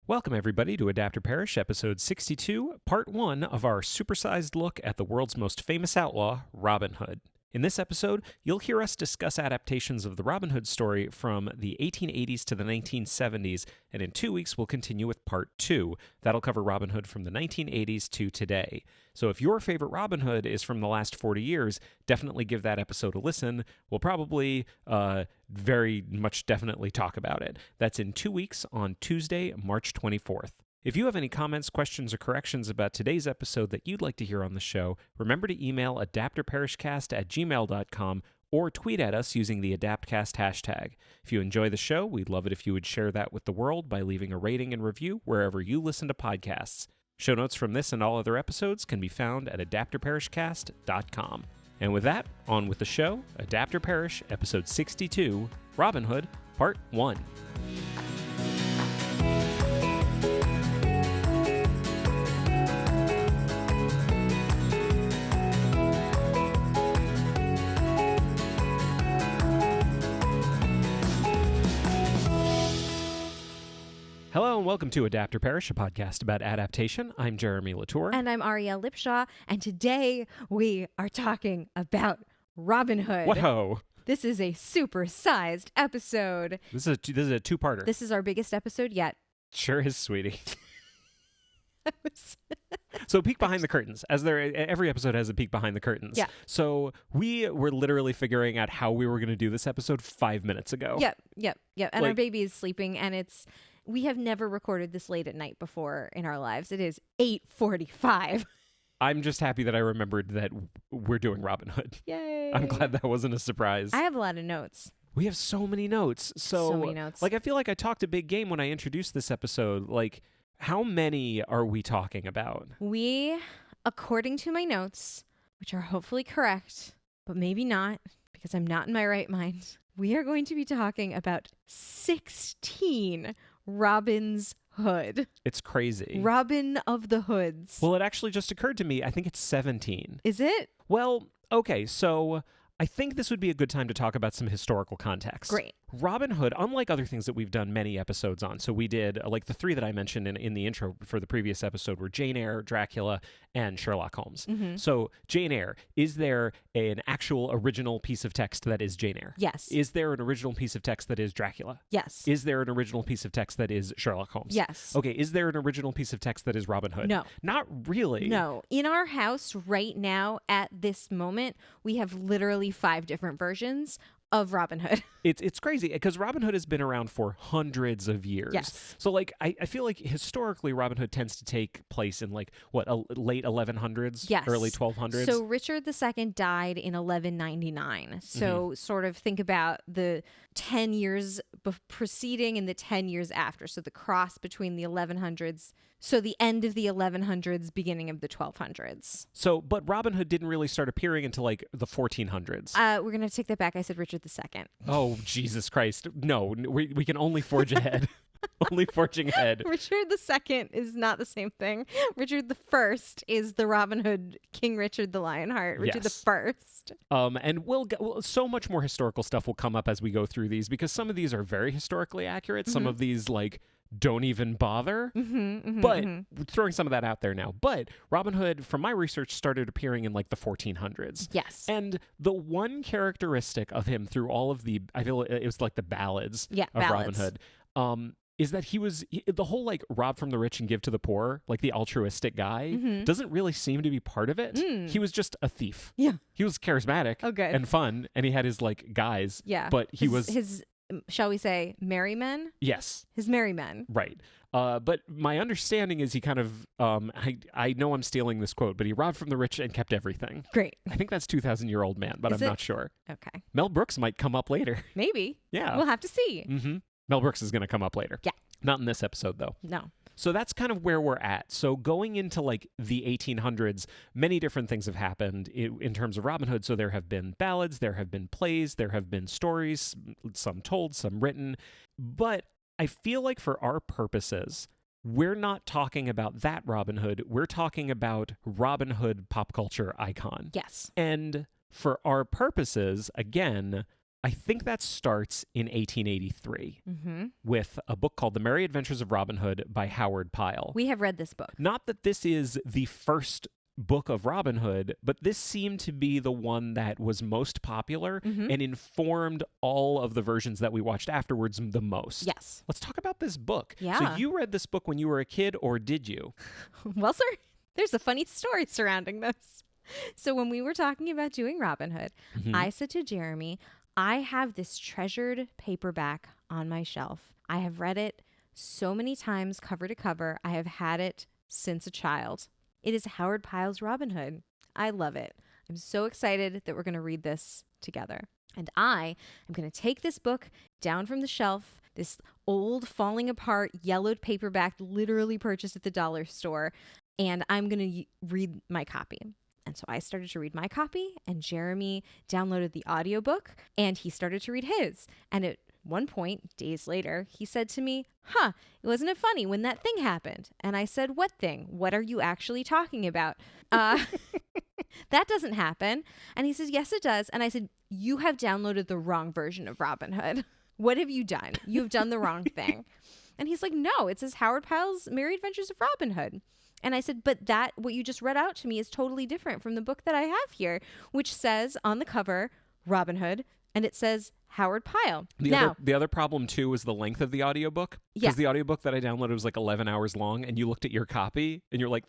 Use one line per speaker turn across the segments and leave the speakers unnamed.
Welcome, everybody, to Adapter Parish, episode 62, part 1 of our supersized look at the world's most famous outlaw, Robin Hood. In this episode, you'll hear us discuss adaptations of the Robin Hood story from the 1880s to the 1970s, and in 2 weeks, we'll continue with part 2. That'll cover Robin Hood from the 1980s to today. So if your favorite Robin Hood is from the last 40 years, definitely give that episode a listen. We'll probably very much definitely talk about it. That's in 2 weeks on Tuesday, March 24th. If you have any comments, questions, or corrections about today's episode that you'd like to hear on the show, remember to email adapterparishcast@gmail.com or tweet at us using the AdaptCast hashtag. If you enjoy the show, we'd love it if you would share that with the world by leaving a rating and review wherever you listen to podcasts. Show notes from this and all other episodes can be found at adapterparishcast.com. And with that, on with the show, Adapter Parish, episode 62, Robin Hood, part 1. Hello and welcome to Adapter Parish, a podcast about adaptation. I'm Jeremy Latour.
And I'm Arielle Lipshaw, and today we are talking about Robin Hood.
What-ho!
This is a super-sized episode.
This is a two-parter.
This is our biggest episode yet.
Sure is, sweetie. So peek behind the curtains, every episode has a peek behind the curtains.
Yeah.
So we were literally figuring out how we were going to do this episode 5 minutes ago.
Yep. And our baby is sleeping, and we have never recorded this late at night before in our lives. It is 8:45.
I'm just happy that I remembered that we're doing Robin Hood.
Yay.
I'm glad that wasn't a surprise.
I have a lot of notes.
We have so many notes. So
many notes.
I feel like I talked a big game when I introduced this episode. How many are we talking about?
We, according to my notes, which are hopefully correct, but maybe not, because I'm not in my right mind, we are going to be talking about 16 Robin's Hood.
It's crazy.
Robin of the Hoods.
Well, it actually just occurred to me, I think it's 17.
Is it?
Well, okay, so I think this would be a good time to talk about some historical context.
Great.
Robin Hood, unlike other things that we've done many episodes on, so we did, the three that I mentioned in the intro for the previous episode were Jane Eyre, Dracula, and Sherlock Holmes.
Mm-hmm.
So, Jane Eyre, is there an actual original piece of text that is Jane Eyre?
Yes.
Is there an original piece of text that is Dracula?
Yes.
Is there an original piece of text that is Sherlock Holmes?
Yes.
Okay, is there an original piece of text that is Robin Hood?
No.
Not really.
No. In our house right now, at this moment, we have literally 5 different versions of Robin Hood.
It's crazy because Robin Hood has been around for hundreds of years.
Yes.
So I feel like historically Robin Hood tends to take place in late 1100s,
yes.
early 1200s.
So Richard II died in 1199. So sort of think about the 10 years preceding and the 10 years after. So the cross between the 1100s. So the end of the 1100s, beginning of the 1200s.
So, but Robin Hood didn't really start appearing until the 1400s.
We're going to take that back. I said Richard II.
Oh, Jesus Christ. No, we can only forge ahead. Only forging ahead.
Richard II is not the same thing. Richard I is the Robin Hood, King Richard the Lionheart. Richard
Yes.
I.
And so much more historical stuff will come up as we go through these because some of these are very historically accurate. Some of these don't even bother. But throwing some of that out there now. But Robin Hood, from my research, started appearing in the 1400s.
Yes.
And the one characteristic of him through all of I feel it was the ballads of Robin Hood, is that the whole rob from the rich and give to the poor, the altruistic guy, doesn't really seem to be part of it. He was just a thief.
Yeah.
He was charismatic and fun, and he had his guys.
Yeah.
But
his shall we say, merry men?
Yes.
His merry men.
Right. But my understanding is he kind of, I know I'm stealing this quote, but he robbed from the rich and kept everything.
Great.
I think that's 2,000-year-old man, but I'm not sure.
Okay.
Mel Brooks might come up later.
Maybe.
Yeah.
We'll have to see.
Mm-hmm. Mel Brooks is going to come up later.
Yeah.
Not in this episode, though.
No.
So that's kind of where we're at. So going into the 1800s, many different things have happened in terms of Robin Hood. So there have been ballads, there have been plays, there have been stories, some told, some written. But I feel like for our purposes, we're not talking about that Robin Hood. We're talking about Robin Hood pop culture icon.
Yes.
And for our purposes, again, I think that starts in 1883
Mm-hmm.
with a book called The Merry Adventures of Robin Hood by Howard Pyle.
We have read this book.
Not that this is the first book of Robin Hood, but this seemed to be the one that was most popular and informed all of the versions that we watched afterwards the most.
Yes.
Let's talk about this book.
Yeah.
So you read this book when you were a kid, or did you?
Well, sir, there's a funny story surrounding this. So when we were talking about doing Robin Hood, I said to Jeremy, I have this treasured paperback on my shelf. I have read it so many times, cover to cover. I have had it since a child. It is Howard Pyle's Robin Hood. I love it. I'm so excited that we're going to read this together. And I am going to take this book down from the shelf, this old, falling apart, yellowed paperback, literally purchased at the dollar store, and I'm going to read my copy. And so I started to read my copy, and Jeremy downloaded the audiobook, and he started to read his. And at one point, days later, he said to me, wasn't it funny when that thing happened? And I said, what thing? What are you actually talking about? That doesn't happen. And he says, yes, it does. And I said, you have downloaded the wrong version of Robin Hood. What have you done? You've done the wrong thing. And he's like, no, it says Howard Pyle's Merry Adventures of Robin Hood. And I said, but that, what you just read out to me is totally different from the book that I have here, which says on the cover, Robin Hood, and it says Howard Pyle.
The other problem, too, was the length of the audiobook. Because the audiobook that I downloaded was like 11 hours long, and you looked at your copy, and you're like,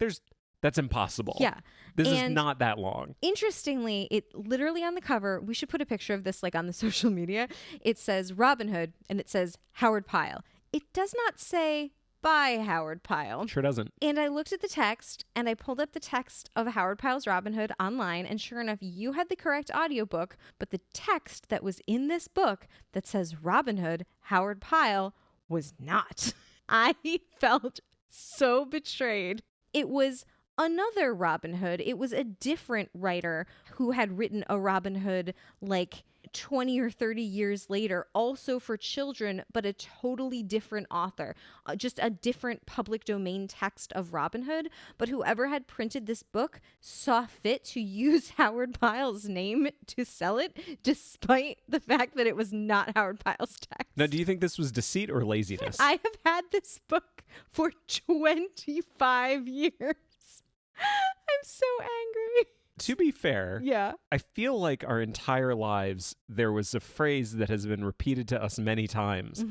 that's impossible.
Yeah.
This is not that long.
Interestingly, it literally on the cover, we should put a picture of this like on the social media. It says Robin Hood, and it says Howard Pyle. It does not say by Howard Pyle.
Sure doesn't.
And I looked at the text, and I pulled up the text of Howard Pyle's Robin Hood online, and sure enough, you had the correct audiobook, but the text that was in this book that says Robin Hood, Howard Pyle, was not. I felt so betrayed. It was another Robin Hood. It was a different writer who had written a Robin Hood like 20 or 30 years later, also for children, but a totally different author, just a different public domain text of Robin Hood. But whoever had printed this book saw fit to use Howard Pyle's name to sell it, despite the fact that it was not Howard Pyle's text.
Now, do you think this was deceit or laziness?
I have had this book for 25 years. I'm so angry.
To be fair,
Yeah.
I feel like our entire lives, there was a phrase that has been repeated to us many times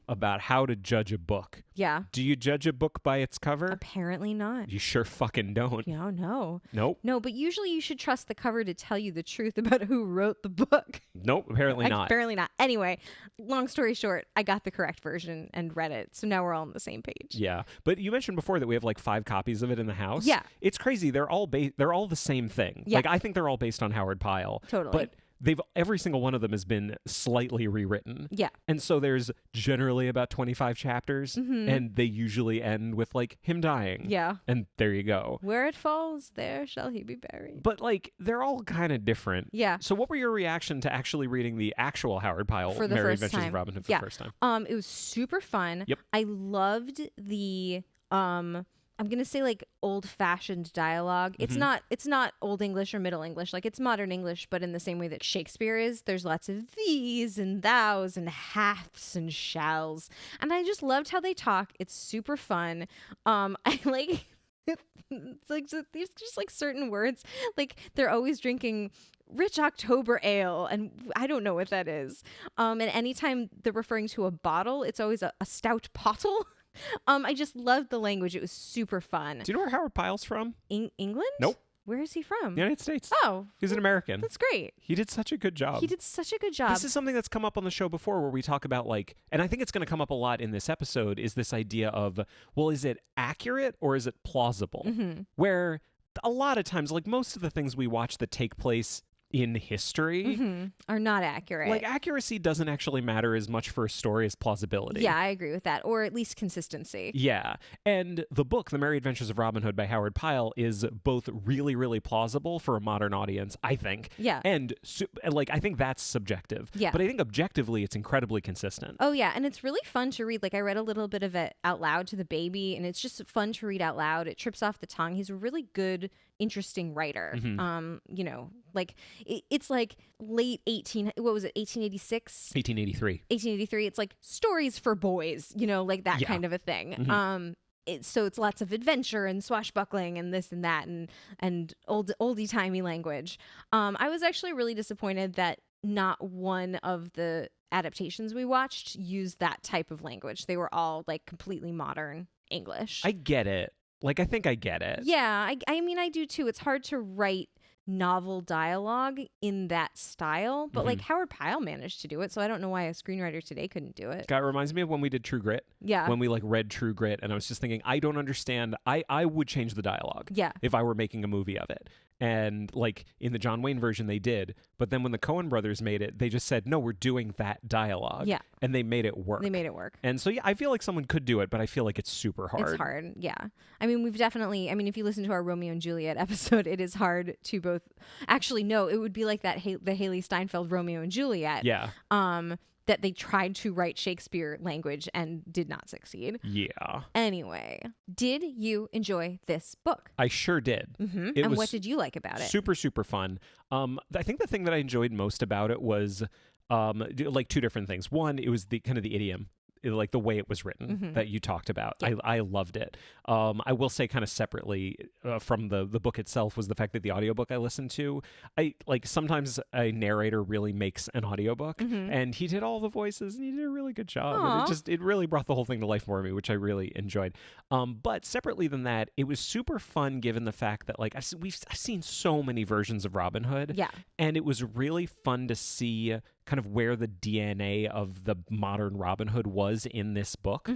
about how to judge a book.
Yeah.
Do you judge a book by its cover?
Apparently not.
You sure fucking don't.
No.
Nope.
No, but usually you should trust the cover to tell you the truth about who wrote the book.
Nope, apparently not.
Apparently not. Anyway, long story short, I got the correct version and read it. So now we're all on the same page.
Yeah. But you mentioned before that we have like 5 copies of it in the house.
Yeah.
It's crazy. They're all the same thing.
Yeah.
Like, I think they're all based on Howard Pyle.
Totally.
But every single one of them has been slightly rewritten.
Yeah.
And so there's generally about 25 chapters, and they usually end with like him dying.
Yeah.
And there you go.
Where it falls, there shall he be buried.
But like they're all kind of different.
Yeah.
So what were your reaction to actually reading the actual Howard Pyle
For the
Merry
first
Adventures
time.
of Robin Hood for
Yeah.
the first time?
It was super fun.
Yep.
I loved the I'm going to say like old-fashioned dialogue. It's not Old English or Middle English. Like it's modern English, but in the same way that Shakespeare is. There's lots of these and thous and haths and shalls. And I just loved how they talk. It's super fun. I like it's like there's just like certain words. Like they're always drinking Rich October Ale, and I don't know what that is. And anytime they're referring to a bottle, it's always a stout pottle. I just loved the language. It was super fun.
Do you know where Howard Pyle's from?
England?
Nope.
Where is he from?
The United States.
Oh,
He's an American.
that's great.
He did such a good job.
He did such a good job.
This is something that's come up on the show before where we talk about like, and I think it's going to come up a lot in this episode, is this idea of, well, is it accurate or is it plausible? Where a lot of times, like most of the things we watch that take place in history
are not accurate.
like accuracy doesn't actually matter as much for a story as plausibility.
Yeah, I agree with that. Or at least consistency.
Yeah. And the book, The Merry Adventures of Robin Hood by Howard Pyle, is both really, really plausible for a modern audience, I think.
Yeah.
And like, I think that's subjective.
Yeah.
But I think objectively, it's incredibly consistent.
Oh, yeah. And it's really fun to read. Like, I read a little bit of it out loud to the baby, and it's just fun to read out loud. It trips off the tongue. He's a really good interesting writer.
Mhm.
You know, like it's like late 1886?
1883.
1883. It's like stories for boys, you know, like that
Yeah.
kind of a thing.
Mhm.
So it's lots of adventure and swashbuckling and this and that and oldie timey language. I was actually really disappointed that not one of the adaptations we watched used that type of language. They were all like completely modern English.
I get it. Like, I think I get it.
Yeah, I mean, I do too. It's hard to write novel dialogue in that style, but like Howard Pyle managed to do it, so I don't know why a screenwriter today couldn't do it.
God, it reminds me of when we did True Grit.
Yeah.
When we like read True Grit, and I was just thinking, I don't understand. I would change the dialogue.
Yeah.
If I were making a movie of it. And like in the John Wayne version, they did. But then when the Coen brothers made it, they just said, no, we're doing that dialogue.
Yeah.
And they made it work.
They made it work.
And so, yeah, I feel like someone could do it, but I feel like it's super hard.
It's hard, yeah. I mean, if you listen to our Romeo and Juliet episode, it is hard to both. Actually, no, it would be like that the Haley Steinfeld Romeo and Juliet.
Yeah.
That they tried to write Shakespeare language and did not succeed.
Yeah.
Anyway, did you enjoy this book?
I sure did.
Mm-hmm.
It
And
was
what did you like about it?
super, super fun. I think the thing that I enjoyed most about it was like two different things. One, it was the kind of the idiom, like the way it was written that you talked about.
Yeah.
I loved it. I will say kind of separately from the book itself was the fact that the audiobook I listened to, I like sometimes a narrator really makes an audiobook and he did all the voices and he did a really good job.
Aw.
And it really brought the whole thing to life for me, which I really enjoyed. But separately than that, it was super fun given the fact that like I've seen so many versions of Robin Hood.
Yeah.
And it was really fun to see kind of where the DNA of the modern Robin Hood was in this book.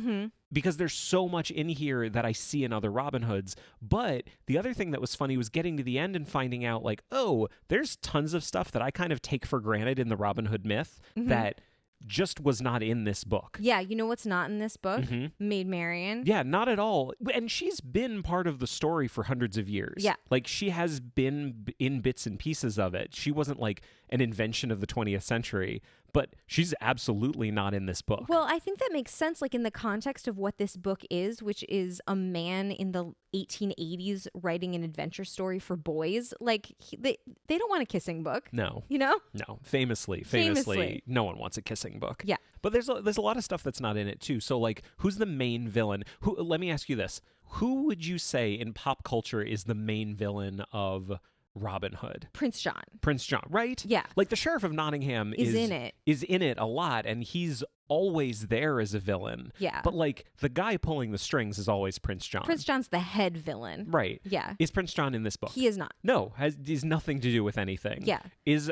Because there's so much in here that I see in other Robin Hoods. But the other thing that was funny was getting to the end and finding out like, oh, there's tons of stuff that I kind of take for granted in the Robin Hood myth that just was not in this book.
Yeah, you know what's not in this book? Maid Marian.
Yeah, not at all. And she's been part of the story for hundreds of years.
Yeah.
Like she has been in bits and pieces of it. She wasn't like an invention of the 20th century, but she's absolutely not in this book.
Well, I think that makes sense, like in the context of what this book is, which is a man in the 1880s writing an adventure story for boys. Like they don't want a kissing book.
No.
You know?
No. Famously, no one wants a kissing book.
Yeah.
But there's a lot of stuff that's not in it too. So like, who's the main villain? Let me ask you this: who would you say in pop culture is the main villain of Robin Hood?
Prince John.
Prince John, right?
Yeah.
Like the Sheriff of Nottingham
Is in it.
Is in it a lot, and he's always there as a villain.
Yeah.
But like the guy pulling the strings is always Prince John.
Prince John's the head villain.
Right.
Yeah.
Is Prince John in this book?
He is not.
No, has nothing to do with anything.
Yeah.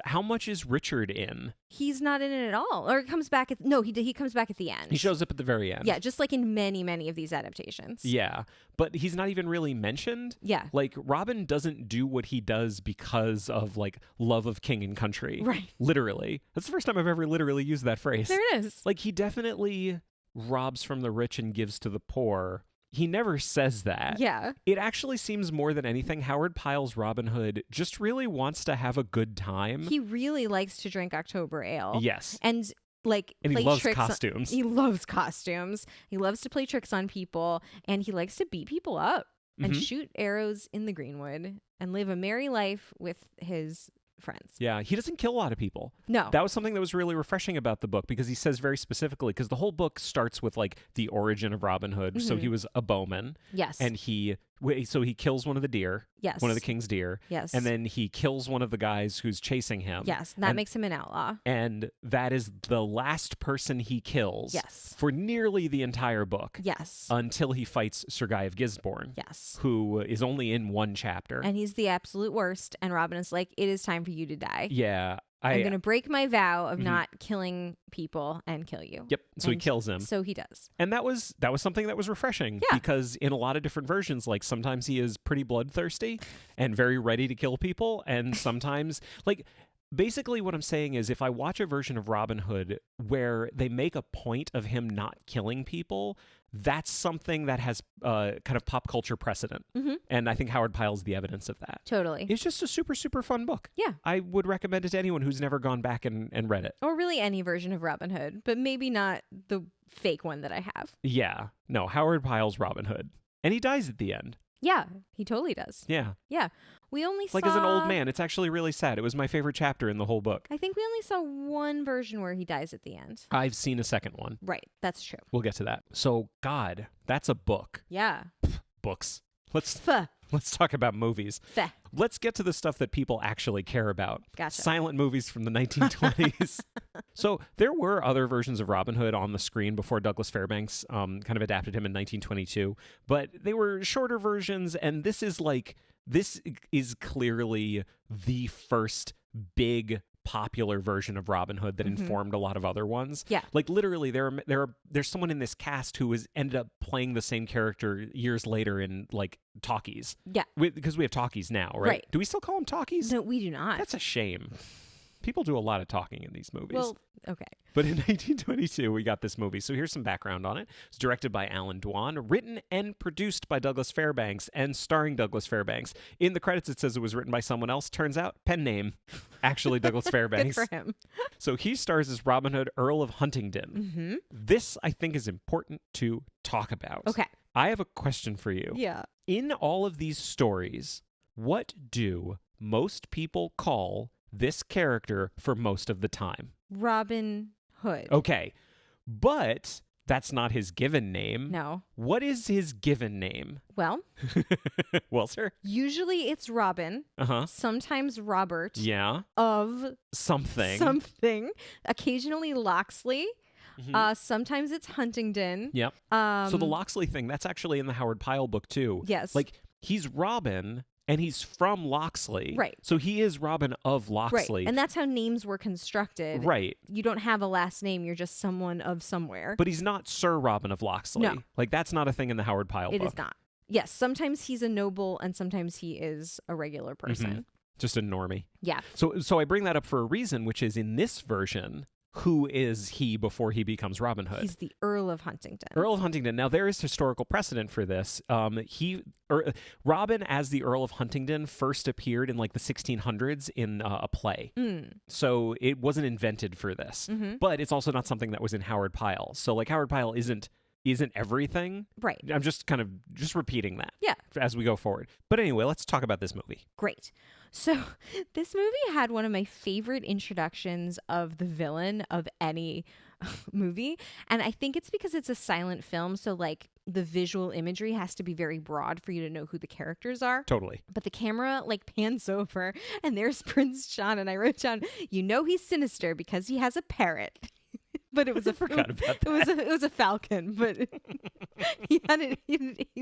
How much is Richard in?
He's not in it at all. Or it comes back he comes back at the end.
He shows up at the very end.
Yeah, just like in many, many of these adaptations.
Yeah. But he's not even really mentioned.
Yeah.
Like Robin doesn't do what he does because of like love of king and country.
Right.
Literally. That's the first time I've ever literally used that phrase.
There it is.
Like he definitely robs from the rich and gives to the poor. He never says that.
Yeah.
It actually seems more than anything Howard Pyle's Robin Hood just really wants to have a good time.
He really likes to drink October ale.
Yes.
And like
And he
play
loves
tricks
costumes.
He loves costumes. He loves to play tricks on people, and he likes to beat people up and shoot arrows in the Greenwood and live a merry life with his friends.
Yeah, he doesn't kill a lot of people.
No.
That was something that was really refreshing about the book because he says very specifically, because the whole book starts with like the origin of Robin Hood. So he was a bowman.
Yes.
And he kills one of the deer.
Yes.
One of the king's deer.
Yes.
And then he kills one of the guys who's chasing him.
Yes. That makes him an outlaw.
And that is the last person he kills.
Yes.
For nearly the entire book.
Yes.
Until he fights Sir Guy of Gisborne.
Yes.
Who is only in one chapter.
And he's the absolute worst. And Robin is like, it is time for you to die.
Yeah.
I'm going to break my vow of not killing people and kill you.
Yep. So he kills him.
So he does.
And that was something that was refreshing.
Yeah.
Because in a lot of different versions, like sometimes he is pretty bloodthirsty and very ready to kill people. And sometimes like basically what I'm saying is if I watch a version of Robin Hood where they make a point of him not killing people, that's something that has kind of pop culture precedent. And I think Howard Pyle's the evidence of that.
Totally.
It's just a super, super fun book.
Yeah.
I would recommend it to anyone who's never gone back and read it.
Or really any version of Robin Hood, but maybe not the fake one that I have.
Yeah. No, Howard Pyle's Robin Hood. And he dies at the end.
Yeah, he totally does.
Yeah.
Yeah. We only
Like
saw...
as an old man, it's actually really sad. It was my favorite chapter in the whole book.
I think we only saw one version where he dies at the end.
I've seen a second one.
Right. That's true.
We'll get to that. So, God, that's a book.
Yeah.
Books. Let's
Fuh.
talk about movies.
Fuh.
Let's get to the stuff that people actually care about.
Gotcha.
Silent movies from the 1920s. So there were other versions of Robin Hood on the screen before Douglas Fairbanks kind of adapted him in 1922, but they were shorter versions, and this is clearly the first big popular version of Robin Hood that informed a lot of other ones.
Yeah.
Like literally there's someone in this cast who ended up playing the same character years later in like talkies.
Yeah.
Because we have talkies now, right?
Right.
Do we still call them talkies?
No, we do not.
That's a shame. People do a lot of talking in these movies.
Well, okay.
But in 1922, we got this movie. So here's some background on it. It's directed by Alan Dwan, written and produced by Douglas Fairbanks, and starring Douglas Fairbanks. In the credits, it says it was written by someone else. Turns out, pen name, actually Douglas Fairbanks.
Good for him.
So he stars as Robin Hood, Earl of Huntingdon.
Mm-hmm.
This, I think, is important to talk about.
Okay.
I have a question for you.
Yeah.
In all of these stories, what do most people call this character for most of the time?
Robin Hood.
Okay, but that's not his given name.
No.
What is his given name?
Well,
Well, sir.
usually it's Robin.
Uh-huh.
Sometimes Robert.
Yeah.
Of
Something.
something. Occasionally Locksley.
Mhm.
Sometimes it's Huntingdon.
Yep. So the Locksley thing, that's actually in the Howard Pyle book too.
Yes.
Like, he's Robin, and he's from Locksley.
Right.
So he is Robin of Locksley.
Right. And that's how names were constructed.
Right.
You don't have a last name. You're just someone of somewhere.
But he's not Sir Robin of Locksley.
No.
Like, that's not a thing in the Howard Pyle
It
book.
is not. Yes. Sometimes he's a noble and sometimes he is a regular person.
Just a normie.
Yeah.
So I bring that up for a reason, which is in this version, who is he before he becomes Robin Hood?
He's the Earl of Huntingdon.
Earl of Huntingdon. Now, there is historical precedent for this. Robin, as the Earl of Huntingdon, first appeared in like the 1600s in a play. So it wasn't invented for this. But it's also not something that was in Howard Pyle. So like Howard Pyle isn't everything.
Right.
I'm just kind of repeating that.
Yeah.
As we go forward. But anyway, let's talk about this movie.
Great. So this movie had one of my favorite introductions of the villain of any movie. And I think it's because it's a silent film. So like the visual imagery has to be very broad for you to know who the characters are.
Totally.
But the camera like pans over and there's Prince John. And I wrote down, you know, he's sinister because he has a parrot. But it was
forgot about that.
It was a falcon, but he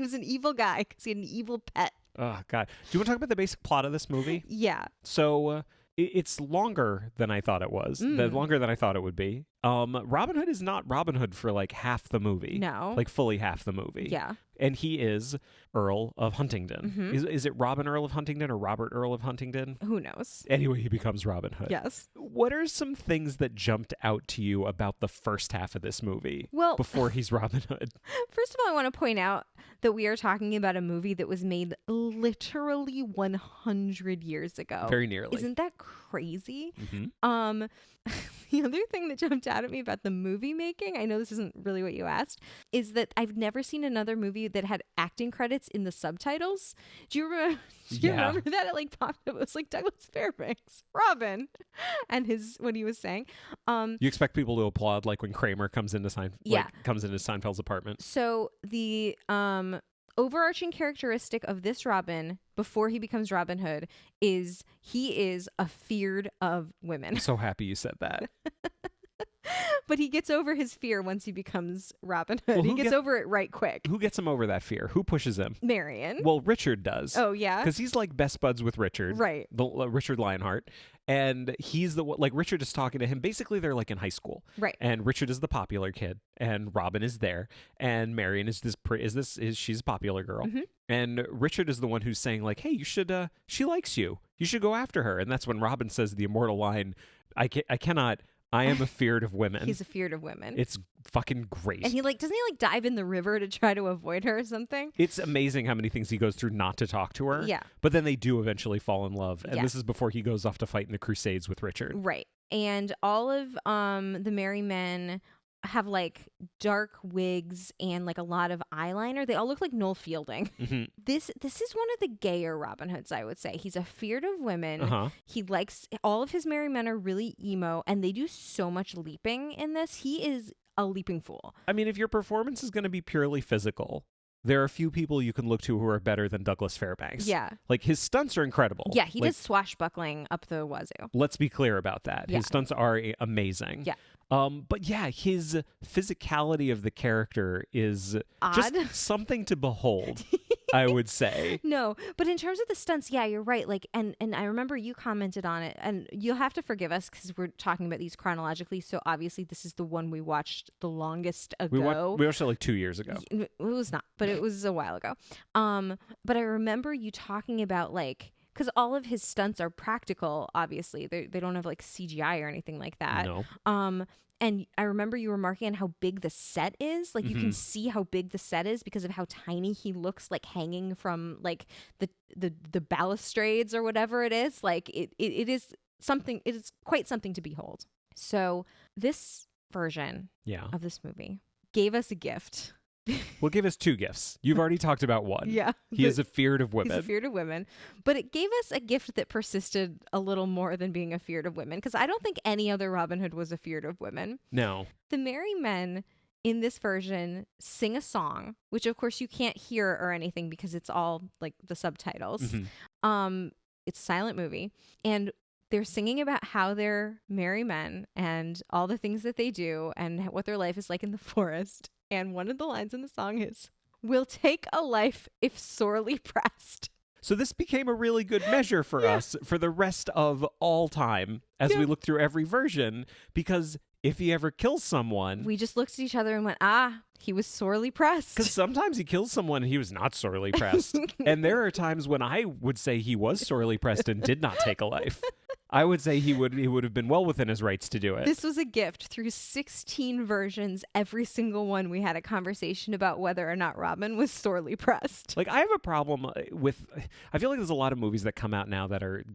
was an evil guy because he had an evil pet.
Oh, God. Do you want to talk about the basic plot of this movie?
Yeah.
So it's longer than I thought it was. Longer than I thought it would be. Robin Hood is not Robin Hood for like half the movie.
No.
Like fully half the movie.
Yeah.
And he is Earl of Huntingdon. Is it Robin Earl of Huntingdon or Robert Earl of Huntingdon?
Who knows?
Anyway, he becomes Robin Hood.
Yes.
What are some things that jumped out to you about the first half of this movie?
Well,
before he's Robin Hood.
First of all, I want to point out that we are talking about a movie that was made literally 100 years ago.
Very nearly.
Isn't that crazy? The other thing that jumped out at me about the movie making, I know this isn't really what you asked, is that I've never seen another movie that had acting credits in the subtitles. Do you remember? Remember that? It like popped up. It was like Douglas Fairbanks, Robin, and what he was saying.
You expect people to applaud like when Kramer comes into Seinfeld's apartment.
So the overarching characteristic of this Robin before he becomes Robin Hood is he is afeared of women.
I'm so happy you said that.
But he gets over his fear once he becomes Robin Hood.
Well,
he gets over it right quick.
Who gets him over that fear? Who pushes him?
Marion.
Well, Richard does.
Oh, yeah?
Because he's like best buds with Richard.
Right.
Richard Lionheart. And he's the one, like Richard is talking to him. Basically, they're like in high school.
Right.
And Richard is the popular kid. And Robin is there. And Marion is she's a popular girl. And Richard is the one who's saying like, hey, you should, she likes you. You should go after her. And that's when Robin says the immortal line, I am afeared of women.
He's afeared of women.
It's fucking great.
And doesn't he dive in the river to try to avoid her or something?
It's amazing how many things he goes through not to talk to her.
Yeah.
But then they do eventually fall in love. And
Yeah.
this is before he goes off to fight in the Crusades with Richard.
Right. And all of the merry men have like dark wigs and like a lot of eyeliner. They all look like Noel Fielding. This is one of the gayer Robin Hoods, I would say. He's afeared of women. He likes, all of his merry men are really emo, and they do so much leaping in this. He is a leaping fool.
I mean, if your performance is going to be purely physical, there are a few people you can look to who are better than Douglas Fairbanks.
Yeah.
Like, his stunts are incredible.
Yeah, he does swashbuckling up the wazoo.
Let's be clear about that.
Yeah.
His stunts are amazing.
Yeah.
But yeah, his physicality of the character is
odd.
Just something to behold, I would say.
No, but in terms of the stunts, yeah, you're right. Like, and I remember you commented on it, and you'll have to forgive us because we're talking about these chronologically. So obviously, this is the one we watched the longest ago.
We watched it like 2 years ago.
It was not, but it was a while ago. But I remember you talking about like, because all of his stunts are practical, obviously. They don't have like CGI or anything like that.
No.
And I remember you remarking on how big the set is. Like, you can see how big the set is because of how tiny he looks, like hanging from like the balustrades or whatever it is. Like, it is something. It is quite something to behold. So this version of this movie gave us a gift.
Well, give us 2 gifts. You've already talked about one.
Yeah.
He is afeared of women.
He's afeared of women. But it gave us a gift that persisted a little more than being afeared of women, because I don't think any other Robin Hood was afeared of women.
No.
The merry men in this version sing a song, which of course you can't hear or anything because it's all like the subtitles. It's a silent movie. And they're singing about how they're merry men and all the things that they do and what their life is like in the forest. And one of the lines in the song is, "We'll take a life if sorely pressed."
So this became a really good measure for us for the rest of all time as we look through every version, because if he ever kills someone...
We just looked at each other and went, he was sorely pressed.
Because sometimes he kills someone and he was not sorely pressed. And there are times when I would say he was sorely pressed and did not take a life. I would say he would have been well within his rights to do it.
This was a gift. Through 16 versions, every single one we had a conversation about whether or not Robin was sorely pressed.
Like, I have a problem with... I feel like there's a lot of movies that come out now that are,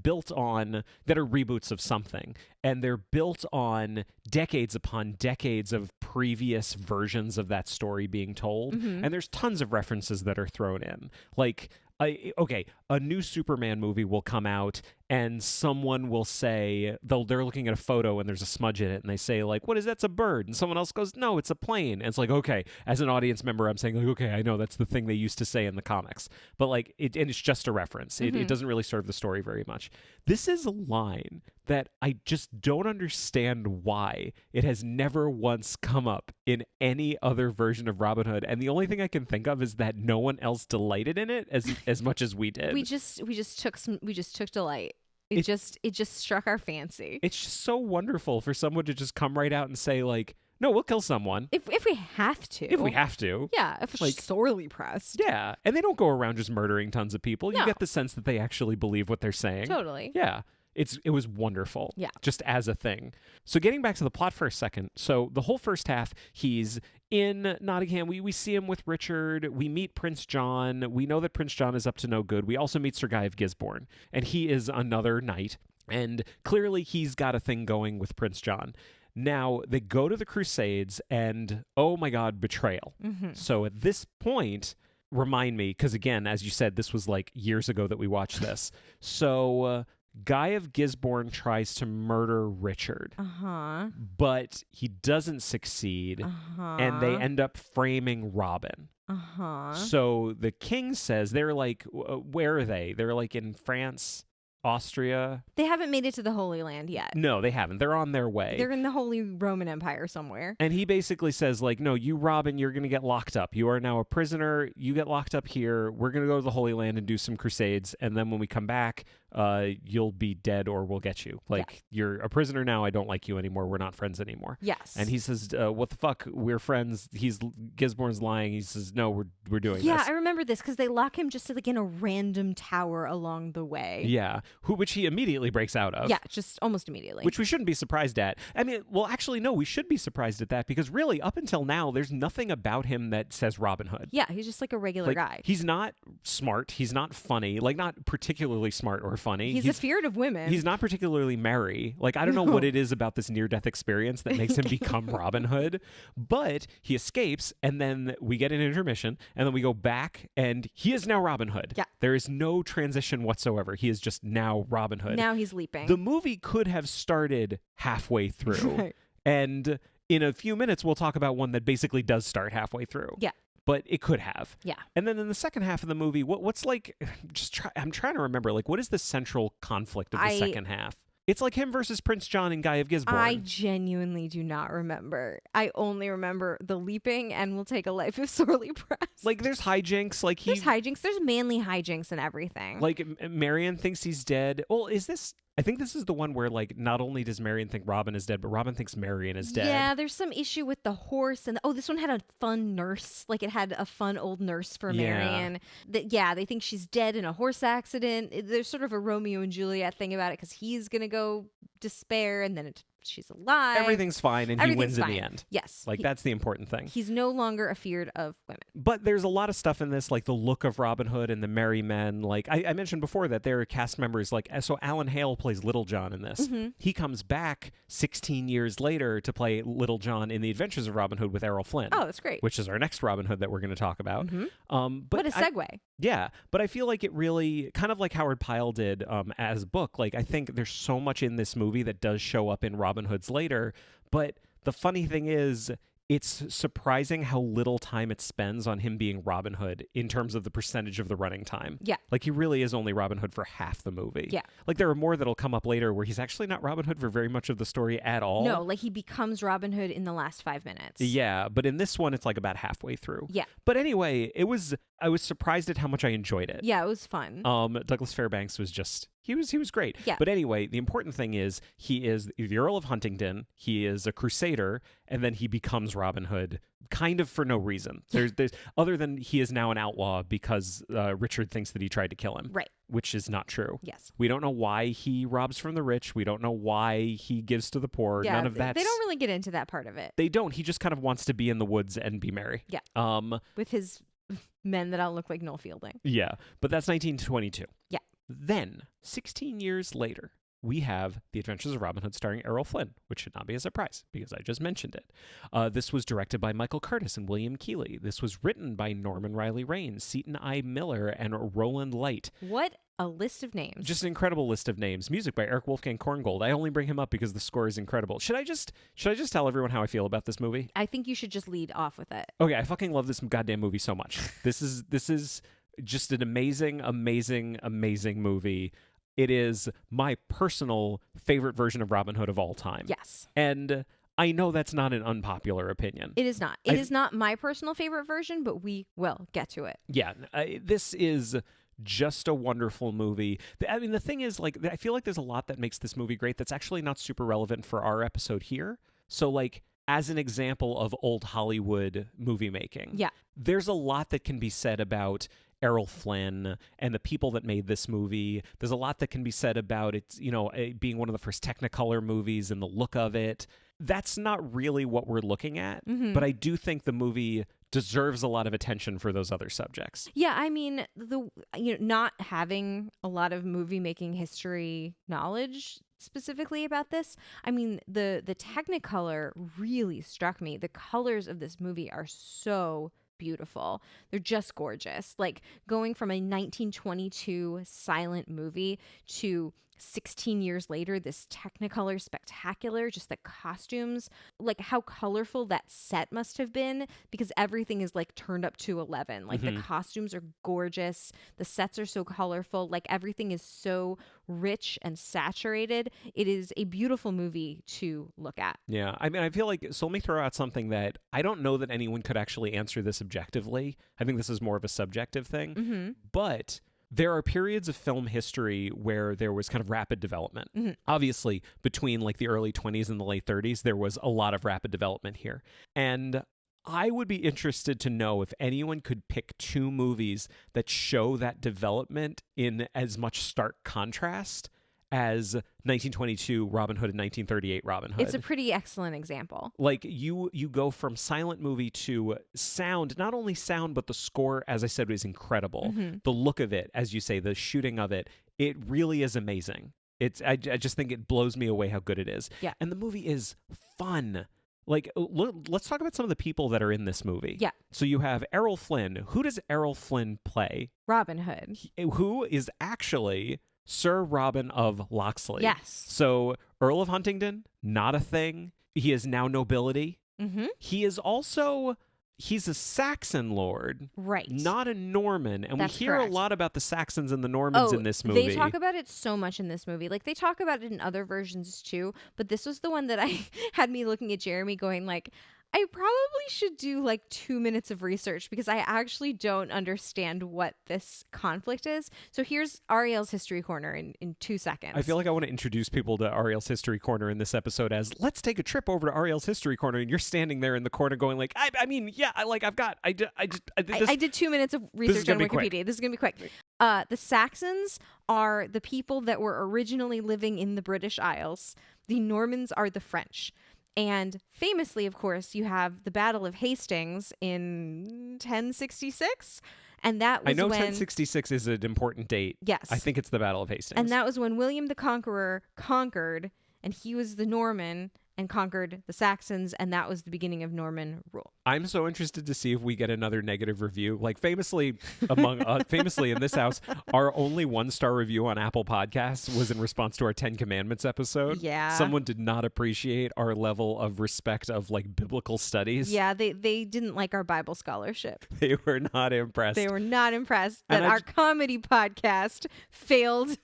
built on... that are reboots of something. And they're built on decades upon decades of previous versions of that story being told. And there's tons of references that are thrown in. Like... a new Superman movie will come out and someone will say, they're looking at a photo and there's a smudge in it and they say like, what is that? It's a bird. And someone else goes, no, it's a plane. And it's like, okay, as an audience member, I'm saying like, okay, I know that's the thing they used to say in the comics, but like, and it's just a reference. It doesn't really serve the story very much. This is a line that I just don't understand why it has never once come up in any other version of Robin Hood. And the only thing I can think of is that no one else delighted in it as much as we did.
We just took delight. It just struck our fancy.
It's just so wonderful for someone to just come right out and say like, no, we'll kill someone.
If we have to.
If we have to.
Yeah, if we're sorely pressed.
Yeah, and they don't go around just murdering tons of people.
No.
You get the sense that they actually believe what they're saying.
Totally.
Yeah. It was wonderful.
Yeah.
Just as a thing. So getting back to the plot for a second. So the whole first half, he's in Nottingham. We see him with Richard. We meet Prince John. We know that Prince John is up to no good. We also meet Sir Guy of Gisborne. And he is another knight. And clearly he's got a thing going with Prince John. Now, they go to the Crusades and, oh my God, betrayal. So at this point... Remind me, because again, as you said, this was like years ago that we watched this. So... Guy of Gisborne tries to murder Richard, but he doesn't succeed, and they end up framing Robin. So the king says, they're like, where are they? They're like in France, Austria.
They haven't made it to the Holy Land yet.
No, they haven't. They're on their way.
They're in the Holy Roman Empire somewhere.
And he basically says, like, no, you, Robin, you're going to get locked up. You are now a prisoner. You get locked up here. We're going to go to the Holy Land and do some crusades. And then when we come back, you'll be dead or we'll get you. Like, you're a prisoner now. I don't like you anymore. We're not friends anymore.
Yes.
And he says, what the fuck? We're friends. Gisborne's lying. He says, no, we're doing this.
Yeah, I remember this because they lock him just like in a random tower along the way.
Yeah. Which he immediately breaks out of.
Yeah, just almost immediately.
Which we shouldn't be surprised at. I mean, well, actually, no, we should be surprised at that because really, up until now, there's nothing about him that says Robin Hood.
Yeah, he's just like a regular guy.
He's not smart. He's not funny. Like, not particularly smart or funny.
He's afeared of women.
He's not particularly merry. Like, I don't know what it is about this near-death experience that makes him become Robin Hood, but he escapes, and then we get an intermission, and then we go back, and he is now Robin Hood.
Yeah.
There is no transition whatsoever. He is just now Robin Hood.
Now he's leaping.
The movie could have started halfway through,
Right.
and in a few minutes, we'll talk about one that basically does start halfway through.
Yeah.
But it could have.
Yeah.
And then in the second half of the movie, what's like, I'm trying to remember, like, what is the central conflict of the second half? It's like him versus Prince John and Guy of Gisborne.
I genuinely do not remember. I only remember the leaping and will take a life if sorely pressed.
Like, there's hijinks. Like,
there's hijinks. There's manly hijinks and everything.
Like, Marion thinks he's dead. Well, I think this is the one where, like, not only does Marion think Robin is dead, but Robin thinks Marion is dead.
Yeah, there's some issue with the horse. And this one had a fun nurse. Like, it had a fun old nurse for Marion. They think she's dead in a horse accident. There's sort of a Romeo and Juliet thing about it because he's going to go despair and then she's alive.
Everything's fine, and he wins in the end.
Yes.
Like, that's the important thing.
He's no longer afeared of women.
But there's a lot of stuff in this, like the look of Robin Hood and the merry men. Like, I mentioned before that there are cast members, like, so Alan Hale plays Little John in this.
Mm-hmm.
He comes back 16 years later to play Little John in The Adventures of Robin Hood with Errol Flynn.
Oh, that's great.
Which is our next Robin Hood that we're going to talk about.
Mm-hmm. What a segue.
Yeah, but I feel like it really, kind of like Howard Pyle did as book, like, I think there's so much in this movie that does show up in Robin Hood's later, but the funny thing is, it's surprising how little time it spends on him being Robin Hood in terms of the percentage of the running time.
Yeah.
Like, he really is only Robin Hood for half the movie.
Yeah.
Like, there are more that'll come up later where he's actually not Robin Hood for very much of the story at all.
No, like, he becomes Robin Hood in the last 5 minutes.
Yeah, but in this one, it's like about halfway through.
Yeah.
But anyway, I was surprised at how much I enjoyed it.
Yeah, it was fun.
Douglas Fairbanks was just, he was great.
Yeah.
But anyway, the important thing is he is the Earl of Huntingdon. He is a crusader, and then he becomes Robin Hood kind of for no reason. There's other than he is now an outlaw because Richard thinks that he tried to kill him.
Right.
Which is not true.
Yes.
We don't know why he robs from the rich. We don't know why he gives to the poor.
Yeah,
none of that.
They don't really get into that part of it.
They don't. He just kind of wants to be in the woods and be merry.
Yeah. With his men that all look like Noel Fielding.
Yeah. But that's 1922.
Yeah.
Then, 16 years later, we have The Adventures of Robin Hood starring Errol Flynn, which should not be a surprise because I just mentioned it. This was directed by Michael Curtis and William Keighley. This was written by Norman Riley Raines, Seton I. Miller, and Roland Light.
What a list of names.
Just an incredible list of names. Music by Eric Wolfgang Korngold. I only bring him up because the score is incredible. Should I just tell everyone how I feel about this movie?
I think you should just lead off with it.
Okay, I fucking love this goddamn movie so much. This is just an amazing, amazing, amazing movie. It is my personal favorite version of Robin Hood of all time.
Yes.
And I know that's not an unpopular opinion.
It is not. It is not my personal favorite version, but we will get to it.
Yeah. This is just a wonderful movie. I mean, the thing is, like, I feel like there's a lot that makes this movie great that's actually not super relevant for our episode here. So, like, as an example of old Hollywood movie making,
yeah,
there's a lot that can be said about Errol Flynn and the people that made this movie. There's a lot that can be said about it, it being one of the first Technicolor movies and the look of it. That's not really what we're looking at, but I do think the movie deserves a lot of attention for those other subjects.
Yeah, I mean, not having a lot of movie making history knowledge specifically about this, I mean, the Technicolor really struck me. The colors of this movie are so beautiful. They're just gorgeous. Like, going from a 1922 silent movie to 16 years later, this Technicolor spectacular, just the costumes, like how colorful that set must have been, because everything is like turned up to 11. Like, the costumes are gorgeous. The sets are so colorful. Like, everything is so rich and saturated. It is a beautiful movie to look at.
Yeah. I mean, I feel like, so let me throw out something that I don't know that anyone could actually answer this objectively. I think this is more of a subjective thing, but there are periods of film history where there was kind of rapid development. Obviously, between like the early 20s and the late 30s, there was a lot of rapid development here. And I would be interested to know if anyone could pick two movies that show that development in as much stark contrast as 1922 Robin Hood and 1938 Robin Hood.
It's a pretty excellent example.
Like, you go from silent movie to sound, not only sound, but the score, as I said, was incredible. The look of it, as you say, the shooting of it It really is amazing. I just think it blows me away how good it is.
Yeah.
And the movie is fun. Like, let's talk about some of the people that are in this movie.
Yeah.
So you have Errol Flynn. Who does Errol Flynn play?
Robin Hood.
Who is actually Sir Robin of Locksley.
Yes.
So Earl of Huntingdon, not a thing. He is now nobility.
Mm-hmm.
He is also... He's a Saxon lord,
right?
Not a Norman, and
That's
we hear
correct.
a lot about the Saxons and the Normans in this movie.
They talk about it so much in this movie. Like, they talk about it in other versions too, but this was the one that I had me looking at Jeremy going like, I probably should do like 2 minutes of research because I actually don't understand what this conflict is. So here's Ariel's History Corner in 2 seconds.
I feel like I want to introduce people to Ariel's History Corner in this episode as, let's take a trip over to Ariel's History Corner, and you're standing there in the corner going like, I
did 2 minutes of research on Wikipedia. This is going to be quick. The Saxons are the people that were originally living in the British Isles. The Normans are the French. And famously, of course, you have the Battle of Hastings in 1066. And that was
I know
when
1066 is an important date.
Yes.
I think it's the Battle of Hastings.
And that was when William the Conqueror conquered, and he was the Norman and conquered the Saxons, and that was the beginning of Norman rule.
I'm so interested to see if we get another negative review. Like famously famously in this house, our only 1-star review on Apple Podcasts was in response to our 10 Commandments episode.
Yeah.
Someone did not appreciate our level of respect of like biblical studies.
Yeah, they didn't like our Bible scholarship.
They were not impressed.
They were not impressed that
And
our comedy podcast failed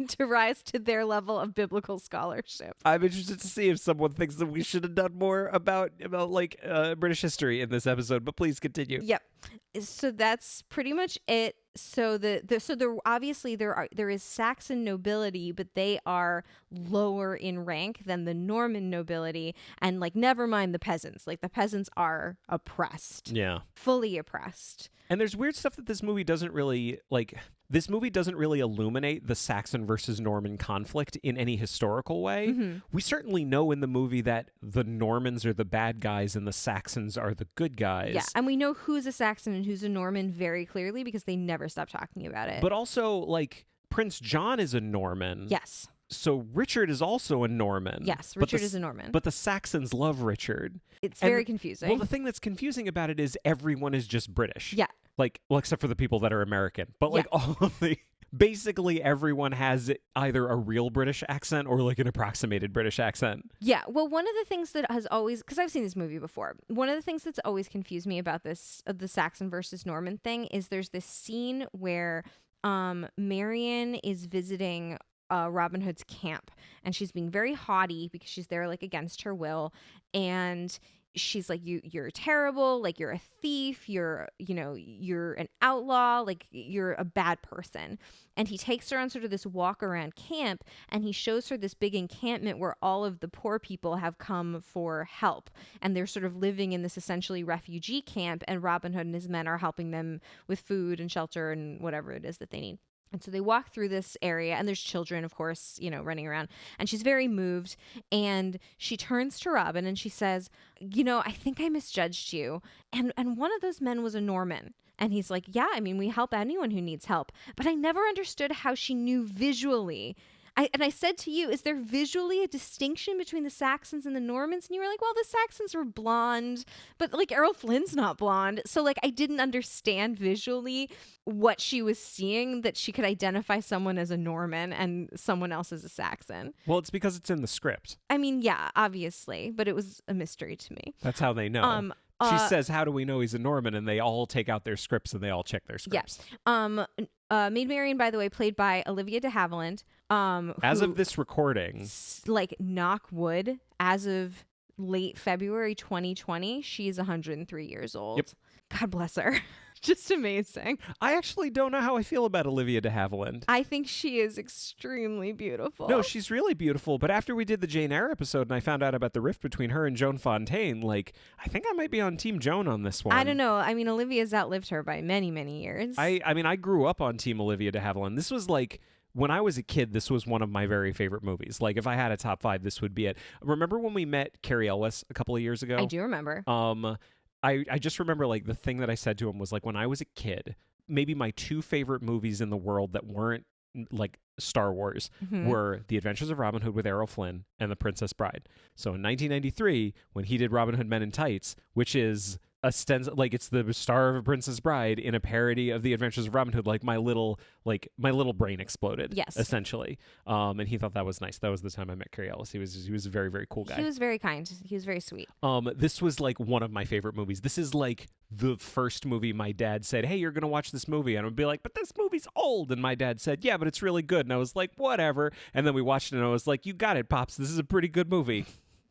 to rise to their level of biblical scholarship.
I'm interested to see if someone thinks that we should have done more about like British history in this episode, but please continue.
Yep. So that's pretty much it. So there obviously there is Saxon nobility, but they are lower in rank than the Norman nobility, and like never mind the peasants. Like the peasants are oppressed.
Yeah.
Fully oppressed.
And there's weird stuff that this movie doesn't really like. This movie doesn't really illuminate the Saxon versus Norman conflict in any historical way.
Mm-hmm.
We certainly know in the movie that the Normans are the bad guys and the Saxons are the good guys.
Yeah, and we know who's a Saxon and who's a Norman very clearly because they never stop talking about it.
But also, like, Prince John is a Norman.
Yes.
So Richard is also a Norman.
Yes, Richard is a Norman.
But the Saxons love Richard.
It's very confusing.
Well, the thing that's confusing about it is everyone is just British.
Yeah.
Like, well, except for the people that are American. But, like, all of the... Basically, everyone has either a real British accent or, like, an approximated British accent.
Yeah. Well, one of the things that has always... Because I've seen this movie before. One of the things that's always confused me about this, the Saxon versus Norman thing, is there's this scene where Marion is visiting... Robin Hood's camp, and she's being very haughty because she's there like against her will, and she's like, you're terrible, like you're a thief, you're an outlaw, like you're a bad person. And he takes her on sort of this walk around camp, and he shows her this big encampment where all of the poor people have come for help, and they're sort of living in this essentially refugee camp, and Robin Hood and his men are helping them with food and shelter and whatever it is that they need. And so they walk through this area, and there's children, of course, running around. And she's very moved. And she turns to Robin and she says, I think I misjudged you. And one of those men was a Norman. And he's like, yeah, I mean, we help anyone who needs help. But I never understood how she knew visually. I said to you, is there visually a distinction between the Saxons and the Normans? And you were like, well, the Saxons were blonde, but like Errol Flynn's not blonde. So like I didn't understand visually what she was seeing, that she could identify someone as a Norman and someone else as a Saxon.
Well, it's because it's in the script.
I mean, yeah, obviously, but it was a mystery to me.
That's how they know. She says, how do we know he's a Norman? And they all take out their scripts and they all check their scripts.
Yeah. Maid Marian, by the way, played by Olivia de Havilland.
As of this recording.
Like, knock wood, as of late February 2020, she's 103 years old.
Yep.
God bless her. Just amazing.
I actually don't know how I feel about Olivia de Havilland.
I think she is extremely beautiful.
No, she's really beautiful. But after we did the Jane Eyre episode and I found out about the rift between her and Joan Fontaine, like, I think I might be on Team Joan on this one.
I don't know. I mean, Olivia's outlived her by many, many years.
I mean, I grew up on Team Olivia de Havilland. This was like... When I was a kid, this was one of my very favorite movies. Like, if I had a top 5, this would be it. Remember when we met Cary Elwes a couple of years ago?
I do remember.
I just remember, like, the thing that I said to him was, like, when I was a kid, maybe my 2 favorite movies in the world that weren't like Star Wars were The Adventures of Robin Hood with Errol Flynn and The Princess Bride. So in 1993, when he did Robin Hood Men in Tights, which is like it's the star of A Princess Bride in a parody of The Adventures of Robin Hood, like my little brain exploded.
Yes.
Essentially. And he thought that was nice. That was the time I met Cary Ellis. He was a very, very cool guy.
He was very kind. He was very sweet.
This was like one of my favorite movies. This is like the first movie my dad said, hey, you're gonna watch this movie, and I would be like, but this movie's old, and my dad said, yeah, but it's really good, and I was like, whatever. And then we watched it and I was like, you got it, Pops, this is a pretty good movie.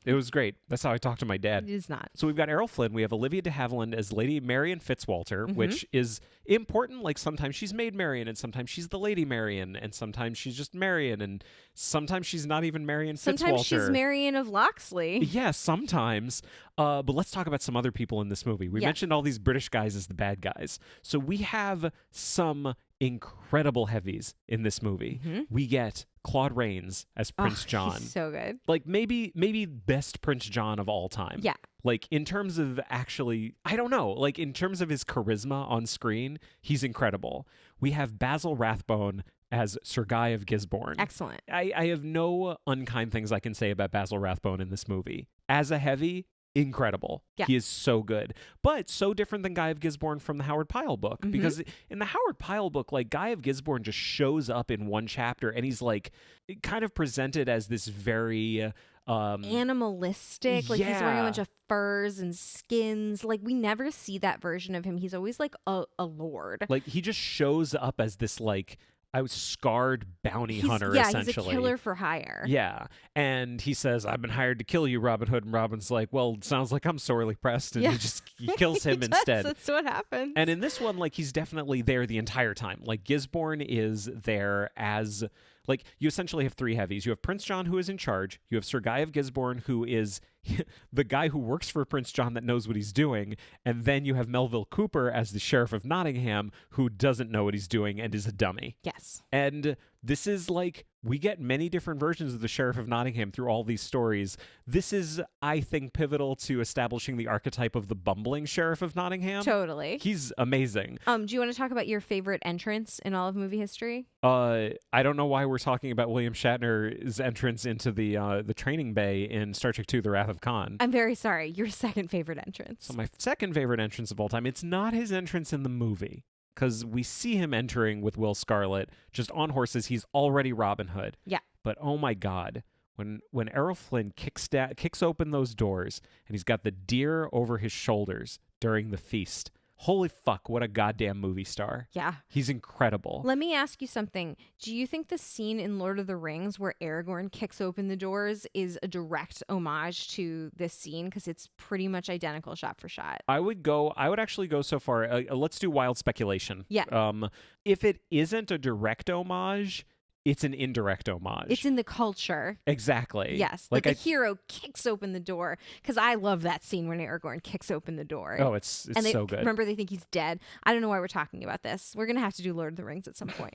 It was great. That's how I talked to my dad.
It is not.
So we've got Errol Flynn. We have Olivia de Havilland as Lady Marion Fitzwalter, which is important. Like sometimes she's Maid Marian, and sometimes she's the Lady Marian, and sometimes she's just Marian, and sometimes she's not even Marion Fitzwalter.
Sometimes she's Marian of Locksley.
Yeah, sometimes. But let's talk about some other people in this movie. We mentioned all these British guys as the bad guys. So we have some incredible heavies in this movie. We get Claude Rains as Prince John.
He's so good.
Like maybe best Prince John of all time.
Yeah.
Like in terms of actually, I don't know, like in terms of his charisma on screen, he's incredible. We have Basil Rathbone as Sir Guy of Gisborne.
Excellent.
I have no unkind things I can say about Basil Rathbone in this movie. As a heavy, incredible.
Yeah.
He is so good. But so different than Guy of Gisborne from the Howard Pyle book. Because in the Howard Pyle book, like Guy of Gisborne just shows up in one chapter and he's like kind of presented as this very
animalistic. Like he's wearing a bunch of furs and skins. Like we never see that version of him. He's always like a lord.
Like he just shows up as this like scarred bounty hunter, essentially.
He's a killer for hire.
Yeah. And he says, I've been hired to kill you, Robin Hood. And Robin's like, well, it sounds like I'm sorely pressed. And he kills him instead.
That's what happens.
And in this one, like, he's definitely there the entire time. Like, Gisborne is there as... Like, you essentially have three heavies. You have Prince John, who is in charge. You have Sir Guy of Gisborne, who is the guy who works for Prince John that knows what he's doing. And then you have Melville Cooper as the Sheriff of Nottingham, who doesn't know what he's doing and is a dummy.
Yes.
And this is like, we get many different versions of the Sheriff of Nottingham through all these stories. This is, I think, pivotal to establishing the archetype of the bumbling Sheriff of Nottingham.
Totally.
He's amazing.
Do you want to talk about your favorite entrance in all of movie history?
I don't know why we're talking about William Shatner's entrance into the training bay in Star Trek II: The Wrath of Khan.
I'm very sorry. Your second favorite entrance.
So my second favorite entrance of all time, it's not his entrance in the movie, because we see him entering with Will Scarlet just on horses. He's already Robin Hood.
Yeah.
But oh my God, when Errol Flynn kicks open those doors and he's got the deer over his shoulders during the feast. Holy fuck, what a goddamn movie star.
Yeah.
He's incredible.
Let me ask you something. Do you think the scene in Lord of the Rings where Aragorn kicks open the doors is a direct homage to this scene? Because it's pretty much identical shot for shot.
I would actually go so far. Let's do wild speculation.
Yeah.
If it isn't a direct homage, it's an indirect homage.
It's in the culture.
Exactly.
Yes. Like the hero kicks open the door. Because I love that scene when Aragorn kicks open the door.
Oh, it's so good.
Remember, they think he's dead. I don't know why we're talking about this. We're going to have to do Lord of the Rings at some point.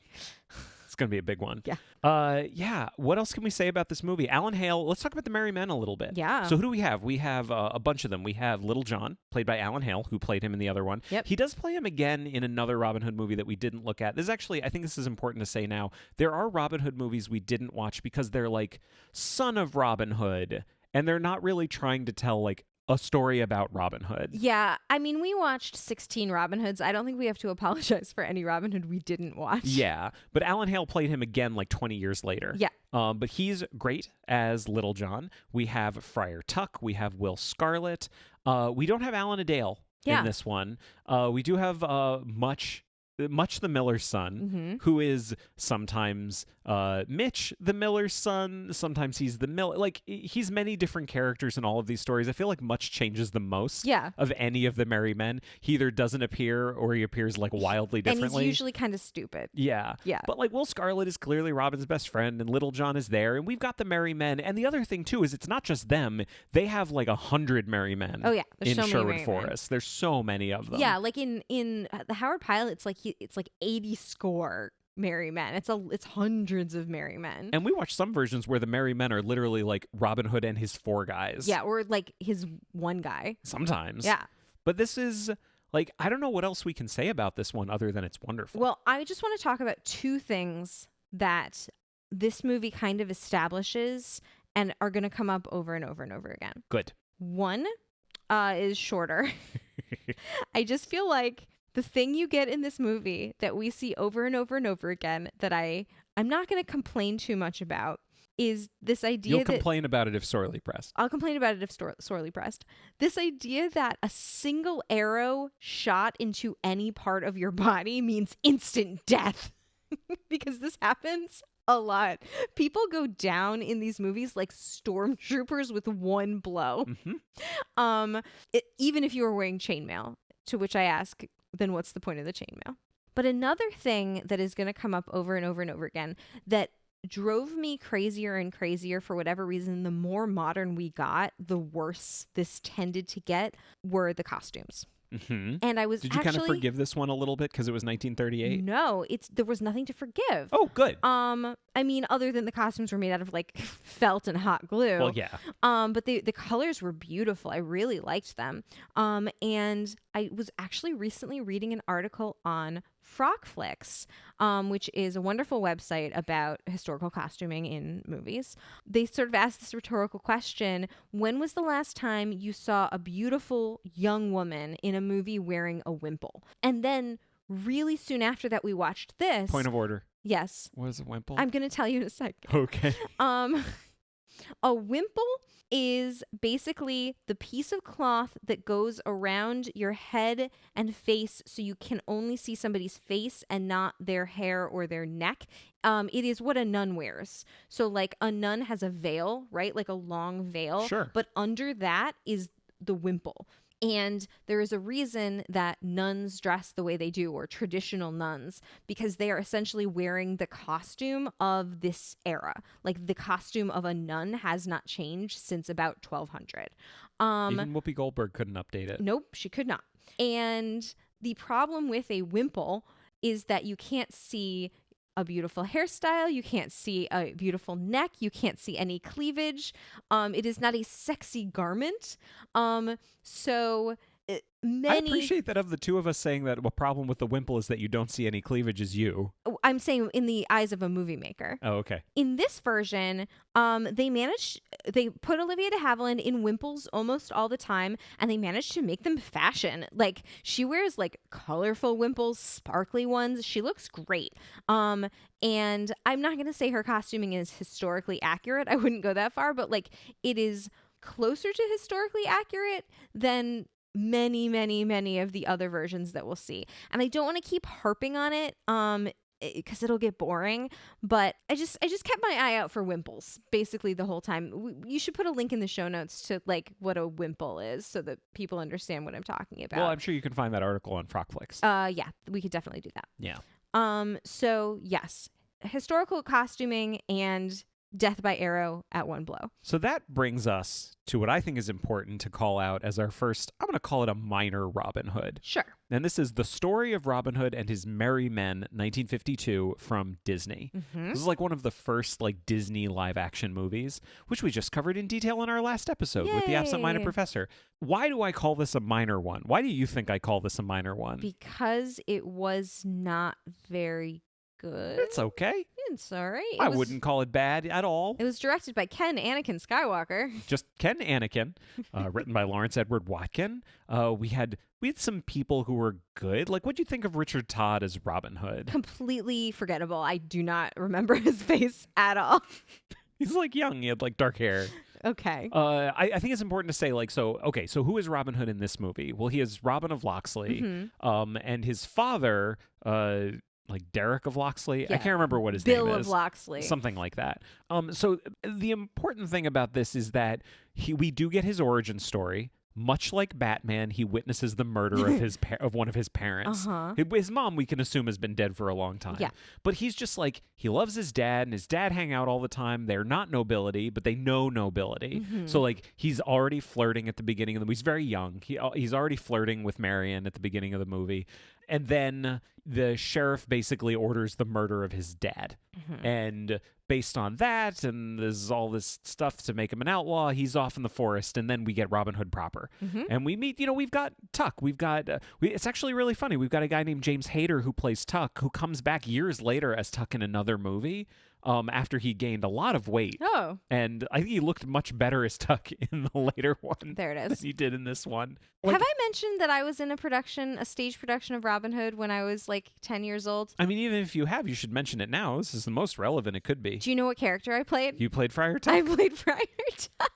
It's going to be a big one.
Yeah.
Yeah. What else can we say about this movie? Alan Hale. Let's talk about the Merry Men a little bit.
Yeah.
So who do we have? We have a bunch of them. We have Little John, played by Alan Hale, who played him in the other one.
Yep.
He does play him again in another Robin Hood movie that we didn't look at. This is actually, I think this is important to say now. There are Robin Hood movies we didn't watch because they're like Son of Robin Hood, and they're not really trying to tell like a story about Robin Hood.
Yeah. I mean, we watched 16 Robin Hoods. I don't think we have to apologize for any Robin Hood we didn't watch.
Yeah. But Alan Hale played him again like 20 years later.
Yeah.
But he's great as Little John. We have Friar Tuck. We have Will Scarlet. We don't have Alan Adale in this one. We do have Much the Miller's son, who is sometimes Mitch the Miller's son, sometimes he's the Miller. Like, he's many different characters in all of these stories. I feel like Much changes the most of any of the Merry Men. He either doesn't appear or he appears like wildly differently.
And he's usually kind of stupid.
Yeah. But like Will Scarlet is clearly Robin's best friend, and Little John is there, and we've got the Merry Men. And the other thing too is it's not just them. They have like 100 Merry Men.
Oh yeah,
in
so
Sherwood Forest. There's so many of them.
Yeah, like in the Howard Pyle, it's like 80 score Merry Men. It's hundreds of Merry Men.
And we watch some versions where the Merry Men are literally like Robin Hood and his 4 guys.
Yeah, or like his 1 guy.
Sometimes.
Yeah.
But this is like, I don't know what else we can say about this one other than it's wonderful.
Well, I just want to talk about 2 things that this movie kind of establishes and are going to come up over and over and over again.
Good.
One is shorter. I just feel like the thing you get in this movie that we see over and over and over again that I'm not going to complain too much about is this idea
You'll complain about it if sorely pressed.
I'll complain about it if sorely pressed. This idea that a single arrow shot into any part of your body means instant death. Because this happens a lot. People go down in these movies like stormtroopers with one blow.
Mm-hmm.
Even if you were wearing chainmail, to which I ask, then what's the point of the chainmail? But another thing that is going to come up over and over and over again that drove me crazier and crazier for whatever reason, the more modern we got, the worse this tended to get, were the costumes.
Mm-hmm.
And I was
Did you kind of forgive this one a little bit because it was 1938?
No, there was nothing to forgive.
Oh, good.
I mean, other than the costumes were made out of like felt and hot glue.
Well, yeah.
But the colors were beautiful. I really liked them. And I was actually recently reading an article on Frockflix, which is a wonderful website about historical costuming in movies. They sort of asked this rhetorical question: when was the last time you saw a beautiful young woman in a movie wearing a wimple? And then really soon after that, we watched this.
Point of order.
Yes.
What is a wimple?
I'm going to tell you in a second.
Okay.
A wimple is basically the piece of cloth that goes around your head and face so you can only see somebody's face and not their hair or their neck. It is what a nun wears. So like a nun has a veil, right? Like a long veil.
Sure.
But under that is the wimple. And there is a reason that nuns dress the way they do, or traditional nuns, because they are essentially wearing the costume of this era. Like the costume of a nun has not changed since about 1200.
Even Whoopi Goldberg couldn't update it.
Nope, she could not. And the problem with a wimple is that you can't see a beautiful hairstyle. You can't see a beautiful neck. You can't see any cleavage. It is not a sexy garment.
I appreciate that of the two of us saying that a problem with the wimple is that you don't see any cleavage is you.
I'm saying in the eyes of a movie maker.
Oh, okay.
In this version, they put Olivia de Havilland in wimples almost all the time, and they managed to make them fashion. Like she wears like colorful wimples, sparkly ones. She looks great. And I'm not going to say her costuming is historically accurate. I wouldn't go that far, but like it is closer to historically accurate than many of the other versions that we'll see. And I don't want to keep harping on it because it'll get boring, but I just kept my eye out for wimples basically the whole time. You should put a link in the show notes to like what a wimple is so that people understand what I'm talking about.
Well, I'm sure you can find that article on Frockflix.
Yeah, we could definitely do that.
Yeah.
So yes, historical costuming and death by arrow at one blow.
So that brings us to what I think is important to call out as our first, I'm going to call it a minor Robin Hood.
Sure.
And this is The Story of Robin Hood and His Merry Men, 1952, from Disney.
Mm-hmm.
This is like one of the first like Disney live action movies, which we just covered in detail in our last episode with the Absent-Minded Professor. Why do I call this a minor one? Why do you think I call this a minor one?
Because it was not very good.
It's okay.
It's all right.
I wouldn't call it bad at all.
It was directed by Ken Anakin Skywalker.
Just Ken Anakin, written by Lawrence Edward Watkin. We had some people who were good. Like, what'd you think of Richard Todd as Robin Hood?
Completely forgettable. I do not remember his face at all.
He's like young. He had like dark hair.
Okay.
I think it's important to say, like, so who is Robin Hood in this movie? Well, he is Robin of Locksley.
Mm-hmm.
And his father, like Derek of Locksley.
Yeah.
I can't remember what his
Bill
name
of
is.
Locksley.
Something like that. So the important thing about this is that we do get his origin story. Much like Batman, he witnesses the murder of of one of his parents.
Uh-huh.
His mom, we can assume, has been dead for a long time.
Yeah.
But he's just like, he loves his dad, and his dad hang out all the time. They're not nobility, but they know nobility.
Mm-hmm.
So like, he's already flirting at the beginning of the movie. He's very young. He's already flirting with Marion at the beginning of the movie. And then the sheriff basically orders the murder of his dad. And based on that, and there's all this stuff to make him an outlaw, he's off in the forest, and then we get Robin Hood proper. And we meet, we've got Tuck. We've got, it's actually really funny. We've got a guy named James Hayter who plays Tuck, who comes back years later as Tuck in another movie. After he gained a lot of weight.
Oh.
And I think he looked much better as Tuck in the later one.
There it is.
Than he did in this one.
Have I mentioned that I was in a stage production of Robin Hood when I was like 10 years old?
I mean, even if you have, you should mention it now. This is the most relevant it could be.
Do you know what character I played?
You played Friar Tuck?
I played Friar Tuck.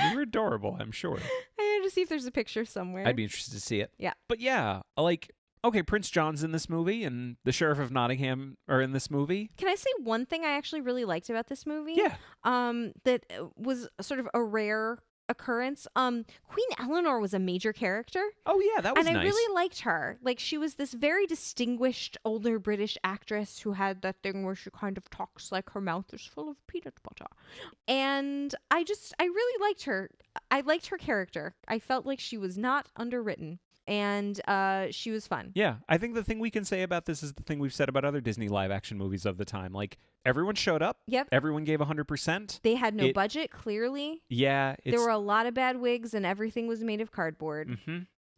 You were adorable, I'm sure.
I had to see if there's a picture somewhere.
I'd be interested to see it.
Yeah.
But yeah, like, okay, Prince John's in this movie and the Sheriff of Nottingham are in this movie.
Can I say one thing I actually really liked about this movie?
Yeah.
That was sort of a rare occurrence. Queen Eleanor was a major character.
Oh yeah, that was nice.
And I really liked her. Like, she was this very distinguished older British actress who had that thing where she kind of talks like her mouth is full of peanut butter. And I really liked her. I liked her character. I felt like she was not underwritten. And she was fun.
Yeah, I think the thing we can say about this is the thing we've said about other Disney live-action movies of the time. Like, everyone showed up.
Yep.
Everyone gave 100%.
They had no budget, clearly.
Yeah.
There were a lot of bad wigs, and everything was made of cardboard.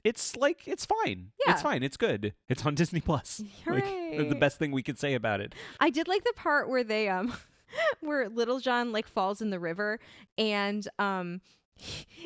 It's like, it's fine.
Yeah.
It's fine. It's good. It's on Disney+. Plus. Like, that's the best thing we could say about it.
I did like the part where they, where Little John, like, falls in the river, and,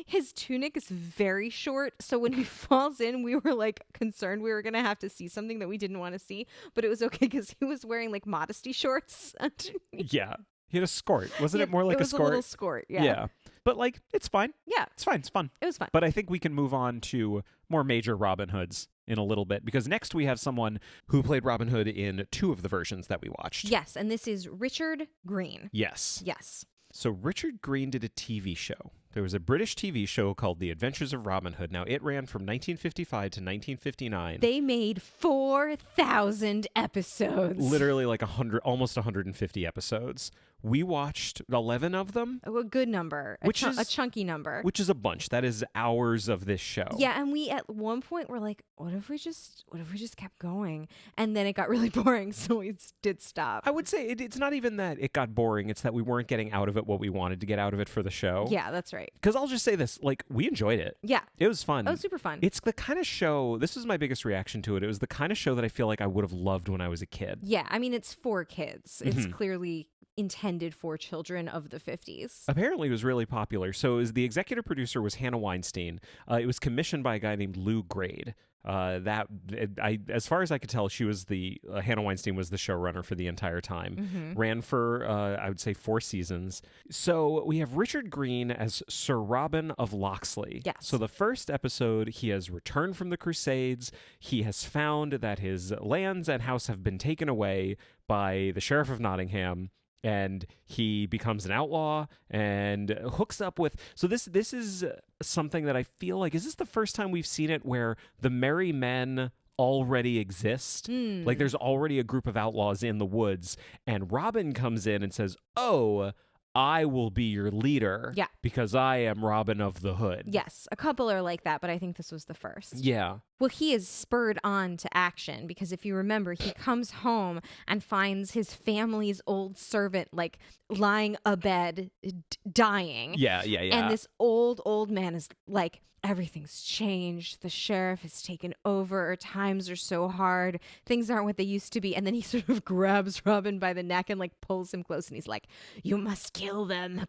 his tunic is very short, so when he falls in, we were like concerned we were gonna have to see something that we didn't want to see, but it was okay because he was wearing like modesty shorts underneath.
Yeah, he had a skirt. Wasn't it more like
it was
a skirt?
A little skirt, yeah.
But like, it's fine.
Yeah,
it's fine. It's fun.
It was fun.
But I think we can move on to more major Robin Hoods in a little bit, because next we have someone who played Robin Hood in 2 of the versions that we watched.
Yes, and this is Richard Green.
Yes.
Yes.
So Richard Green did a TV show. There was a British TV show called The Adventures of Robin Hood. Now, it ran from 1955 to 1959.
They made 4,000 episodes.
Literally like almost 150 episodes. We watched 11 of them.
A good number. A chunky number.
Which is a bunch. That is hours of this show.
Yeah, and we at one point were like, what if we just kept going? And then it got really boring, so we did stop.
I would say it's not even that it got boring. It's that we weren't getting out of it what we wanted to get out of it for the show.
Yeah, that's right.
Because I'll just say this, like, we enjoyed it.
Yeah.
It was fun.
It was super fun.
It's the kind of show, this was my biggest reaction to it. It was the kind of show that I feel like I would have loved when I was a kid.
Yeah, I mean, it's for kids. It's clearly intended for children of the 50s.
Apparently it was really popular. So the executive producer was Hannah Weinstein. It was commissioned by a guy named Lou Grade. As far as I could tell, she was Hannah Weinstein was the showrunner for the entire time. Ran for, I would say, 4 seasons. So we have Richard Green as Sir Robin of Locksley.
Yes.
So the first episode, he has returned from the Crusades. He has found that his lands and house have been taken away by the Sheriff of Nottingham. And he becomes an outlaw and hooks up with... So this is something that I feel like... Is this the first time we've seen it where the merry men already exist? Like there's already a group of outlaws in the woods. And Robin comes in and says, oh, I will be your leader.
Yeah.
Because I am Robin of the Hood.
Yes. A couple are like that, but I think this was the first.
Yeah.
Well, he is spurred on to action because if you remember, he comes home and finds his family's old servant like lying abed, dying.
Yeah.
And this old man is like, everything's changed. The sheriff has taken over. Times are so hard. Things aren't what they used to be. And then he sort of grabs Robin by the neck and like pulls him close. And he's like, you must kill them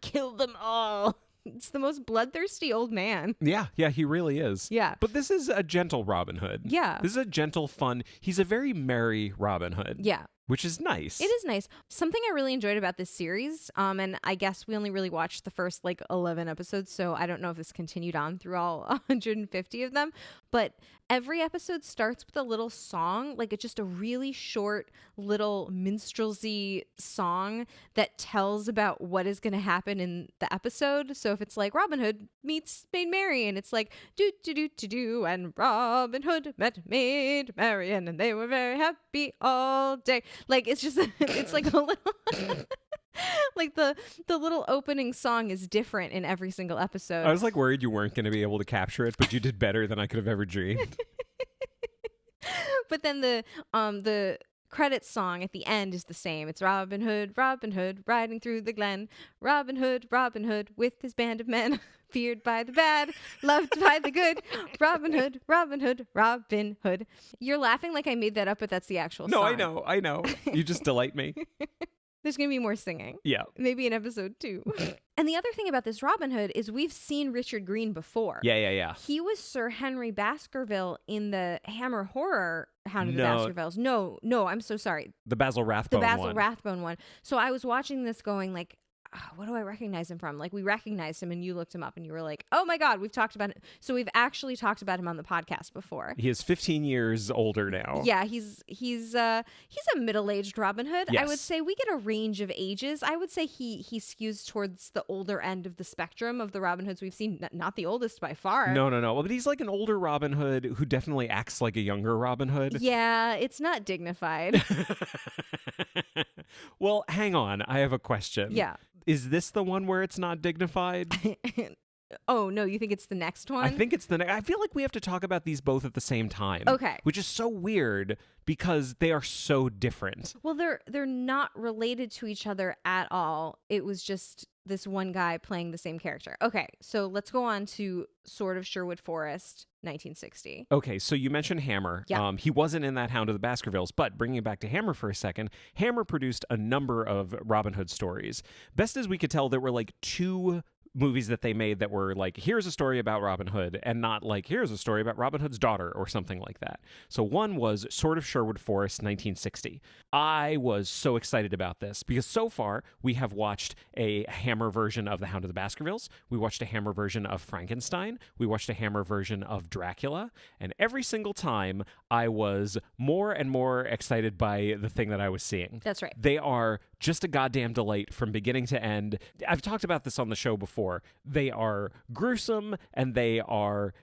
all. It's the most bloodthirsty old man.
Yeah, he really is.
Yeah.
But this is a gentle Robin Hood.
Yeah.
This is a gentle, fun. He's a very merry Robin Hood.
Yeah.
Which is nice.
It is nice. Something I really enjoyed about this series, and I guess we only really watched the first like 11 episodes, so I don't know if this continued on through all 150 of them, but every episode starts with a little song, like it's just a really short little minstrelsy song that tells about what is going to happen in the episode. So if it's like Robin Hood meets Maid Marian, it's like do do do do do, and Robin Hood met Maid Marian, and they were very happy all day. Like it's just it's like a little like the little opening song is different in every single episode.
I was like worried you weren't going to be able to capture it, but you did better than I could have ever dreamed.
But then the credits song at the end is the same. It's Robin Hood, riding through the glen. Robin Hood, with his band of men, feared by the bad, loved by the good. Robin Hood, Robin Hood. You're laughing like I made that up, but that's the actual
No,
song.
I know. You just delight me.
There's going to be more singing.
Yeah.
Maybe in episode 2. And the other thing about this Robin Hood is we've seen Richard Green before.
Yeah.
He was Sir Henry Baskerville in the Hammer horror Hound of the
No.
Baskervilles. No, I'm so sorry.
The Basil Rathbone
The Basil
one.
Rathbone one. So I was watching this going like, what do I recognize him from? Like, we recognized him and you looked him up and you were like, oh my God, we've talked about it. So we've actually talked about him on the podcast before.
He is 15 years older now.
Yeah, he's a middle-aged Robin Hood.
Yes.
I would say we get a range of ages. I would say he skews towards the older end of the spectrum of the Robin Hoods we've seen. Not the oldest by far.
No. Well, but he's like an older Robin Hood who definitely acts like a younger Robin Hood.
Yeah, it's not dignified.
Well, hang on. I have a question.
Yeah.
Is this the one where it's not dignified?
Oh, no, you think it's the next one?
I think it's the next. I feel like we have to talk about these both at the same time.
Okay.
Which is so weird because they are so different.
Well, they're not related to each other at all. It was just this one guy playing the same character. Okay, so let's go on to Sword of Sherwood Forest, 1960.
Okay, so you mentioned Hammer.
Yeah.
He wasn't in that Hound of the Baskervilles, but bringing it back to Hammer for a second, Hammer produced a number of Robin Hood stories. Best as we could tell, there were like 2 movies that they made that were like, here's a story about Robin Hood, and not like, here's a story about Robin Hood's daughter or something like that. So one was Sword of Sherwood Forest, 1960. I was so excited about this because so far we have watched a Hammer version of The Hound of the Baskervilles. We watched a Hammer version of Frankenstein. We watched a Hammer version of Dracula. And every single time I was more and more excited by the thing that I was seeing.
That's right.
They are just a goddamn delight from beginning to end. I've talked about this on the show before. They are gruesome and they are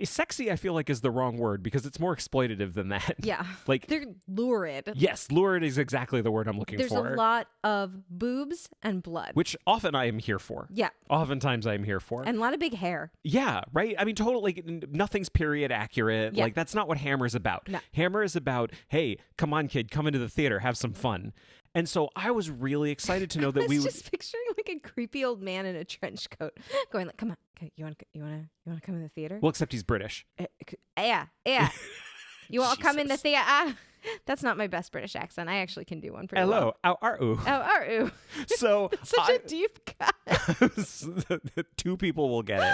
sexy. I feel like is the wrong word because it's more exploitative than that.
Yeah.
Like
They're lurid.
yes, lurid is exactly the word I'm looking
There's
for.
a lot of boobs and blood.
Which often I am here for.
Yeah.
Oftentimes I am here for.
And a lot of big hair.
Yeah, right? I mean, totally, nothing's period accurate.
Yeah.
Like, that's not what Hammer is about.
No.
Hammer is about, hey, come on, kid, come into the theater, have some fun. And so I was really excited to know that
I
we
was
would...
just picturing like a creepy old man in a trench coat going like, come on, okay, you want to come in the theater?
Well, except he's British.
Yeah. You all come in the
Jesus.
theater. That's not my best British accent. I actually can do one pretty
Hello,
well.
how are you?
Oh, are you?
So
Such a deep cut.
2 people will get it.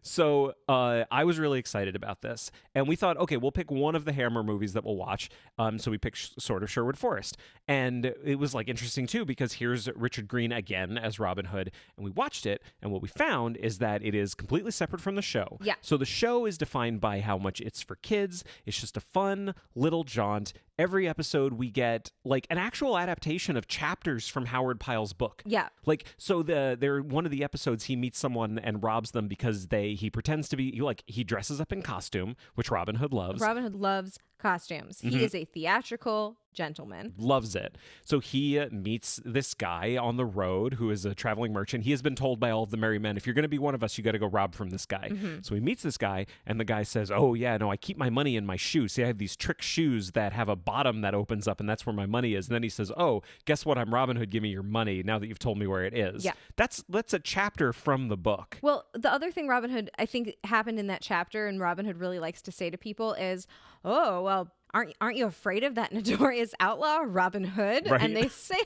So I was really excited about this. And we thought, okay, we'll pick one of the Hammer movies that we'll watch. So we picked Sword of Sherwood Forest. And it was like interesting too, because here's Richard Green again as Robin Hood. And we watched it. And what we found is that it is completely separate from the show.
Yeah.
So the show is defined by how much it's for kids. It's just a fun little jaunt. Every episode we get like an actual adaptation of chapters from Howard Pyle's book.
Yeah.
Like, so one of the episodes he meets someone and robs them because he pretends to be he dresses up in costume, which Robin Hood loves.
Robin Hood loves costumes. He is a theatrical gentleman.
Loves it. So he meets this guy on the road who is a traveling merchant. He has been told by all of the merry men, if you're going to be one of us, you got to go rob from this guy. So he meets this guy and the guy says, oh yeah, no, I keep my money in my shoes. See, I have these trick shoes that have a bottom that opens up and that's where my money is. And then he says, oh, guess what? I'm Robin Hood. Give me your money now that you've told me where it is.
Yeah.
That's a chapter from the book.
Well, the other thing Robin Hood, I think, happened in that chapter, and Robin Hood really likes to say to people is, oh, well, aren't you afraid of that notorious outlaw, Robin Hood?
Right.
And they say,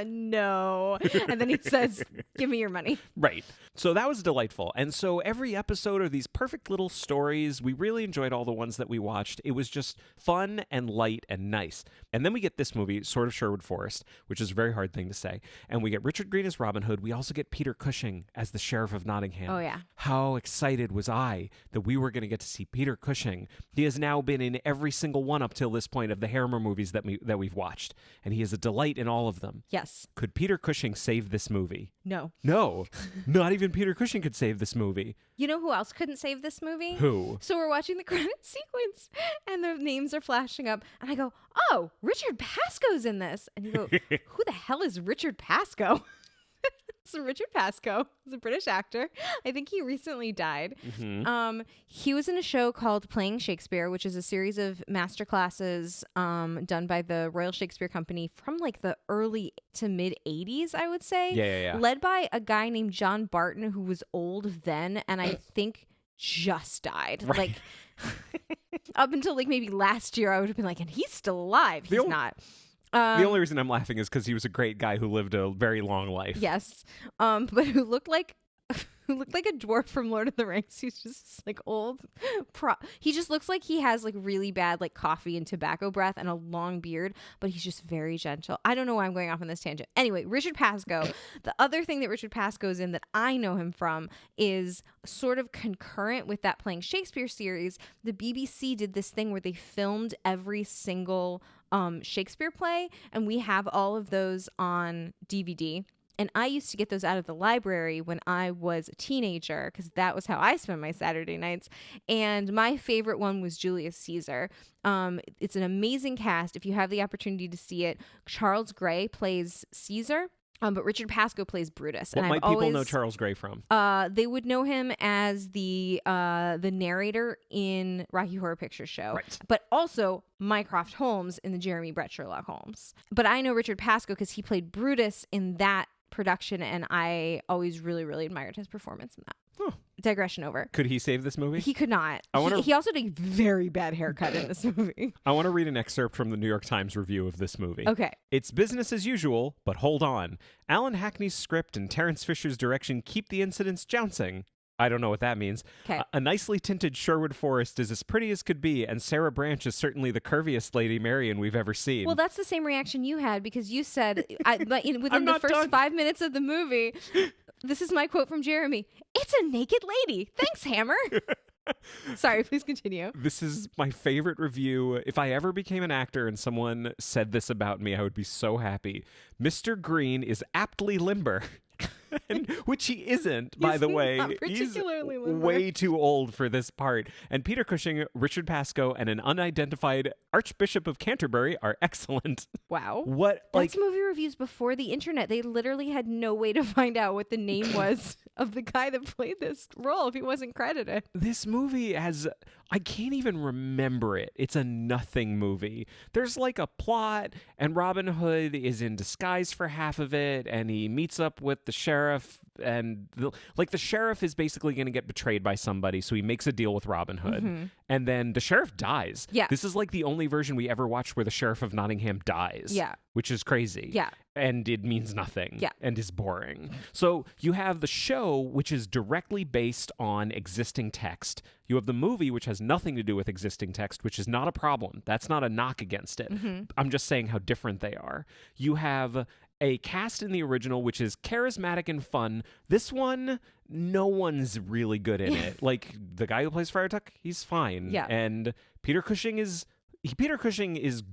no. And then he says, give me your money.
Right. So that was delightful. And so every episode are these perfect little stories. We really enjoyed all the ones that we watched. It was just fun and light and nice. And then we get this movie, Sword of Sherwood Forest, which is a very hard thing to say. And we get Richard Green as Robin Hood. We also get Peter Cushing as the Sheriff of Nottingham.
Oh, yeah.
How excited was I that we were going to get to see Peter Cushing. He has now been in every single one up till this point of the Hammer movies that we've watched. And he is a delight in all of them.
Yes.
Could Peter Cushing save this movie?
No.
No, not even Peter Cushing could save this movie.
You know who else couldn't save this movie?
Who?
So we're watching the credit sequence and the names are flashing up and I go, oh, Richard Pascoe's in this. And you go, who the hell is Richard Pascoe? So Richard Pascoe is a British actor. I think he recently died. He was in a show called Playing Shakespeare, which is a series of master classes done by the Royal Shakespeare Company from like the early to mid 80s, I would say.
Yeah.
Led by a guy named John Barton, who was old then, and I think just died.
Right.
Like up until like maybe last year, I would have been like, and he's still alive. He's not.
The only reason I'm laughing is because he was a great guy who lived a very long life.
Yes, but who looked like a dwarf from Lord of the Rings. He's just like old. He just looks like he has like really bad like coffee and tobacco breath and a long beard, but he's just very gentle. I don't know why I'm going off on this tangent. Anyway, Richard Pascoe. The other thing that Richard Pascoe's in that I know him from is sort of concurrent with that Playing Shakespeare series. The BBC did this thing where they filmed every single Shakespeare play, and we have all of those on DVD. And I used to get those out of the library when I was a teenager because that was how I spent my Saturday nights. And my favorite one was Julius Caesar. It's an amazing cast. If you have the opportunity to see it, Charles Gray plays Caesar. But Richard Pascoe plays Brutus.
What might people know Charles Gray from?
They would know him as the narrator in Rocky Horror Picture Show,
right.
But also Mycroft Holmes in the Jeremy Brett Sherlock Holmes. But I know Richard Pascoe because he played Brutus in that production, and I always really, really admired his performance in that.
Oh.
Digression over.
Could he save this movie?
He could not. He also did a very bad haircut in this movie.
I want to read an excerpt from the New York Times review of this movie.
Okay.
It's business as usual, but hold on. Alan Hackney's script and Terence Fisher's direction keep the incidents jouncing. I don't know what that means.
Okay.
A nicely tinted Sherwood forest is as pretty as could be, and Sarah Branch is certainly the curviest Lady Marion we've ever seen.
Well, that's the same reaction you had because you said within the first
done.
5 minutes of the movie, this is my quote from Jeremy, "It's a naked lady. Thanks, Hammer." Sorry, please continue.
This is my favorite review. If I ever became an actor and someone said this about me, I would be so happy. Mr. Green is aptly limber. Which he isn't, by the way.
Not particularly
He's
limber.
way too old for this part. And Peter Cushing, Richard Pascoe, and an unidentified Archbishop of Canterbury are excellent.
Wow.
What?
That's movie reviews before the internet. They literally had no way to find out what the name was of the guy that played this role if he wasn't credited.
This movie has... I can't even remember it. It's a nothing movie. There's like a plot, and Robin Hood is in disguise for half of it, and he meets up with the sheriff, and the sheriff is basically going to get betrayed by somebody, so he makes a deal with Robin Hood, and then the sheriff dies.
Yeah.
This is like the only version we ever watched where the sheriff of Nottingham dies.
Yeah.
Which is crazy.
Yeah.
And it means nothing.
Yeah.
And is boring. So you have the show, which is directly based on existing text. You have the movie, which has nothing to do with existing text, which is not a problem. That's not a knock against it. I'm just saying how different they are. You have a cast in the original, which is charismatic and fun. This one, no one's really good in it. Like, the guy who plays Friar Tuck, he's fine.
Yeah.
And Peter Cushing is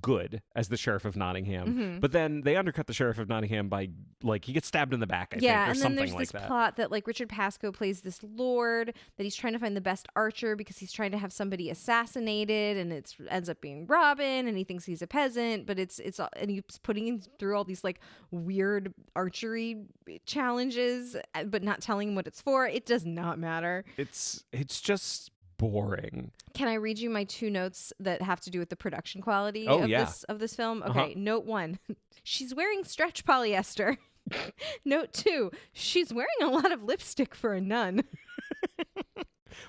good as the Sheriff of Nottingham, but then they undercut the Sheriff of Nottingham by, like, he gets stabbed in the back, I think, or
and then
something
there's
like
this
that.
plot that, like, Richard Pascoe plays this lord that he's trying to find the best archer because he's trying to have somebody assassinated, and it ends up being Robin, and he thinks he's a peasant, but it's and he's putting him through all these, like, weird archery challenges, but not telling him what it's for. It does not matter.
It's just boring.
Can I read you my 2 notes that have to do with the production quality of this film? Okay, Note 1. She's wearing stretch polyester. Note 2. She's wearing a lot of lipstick for a nun.
Well,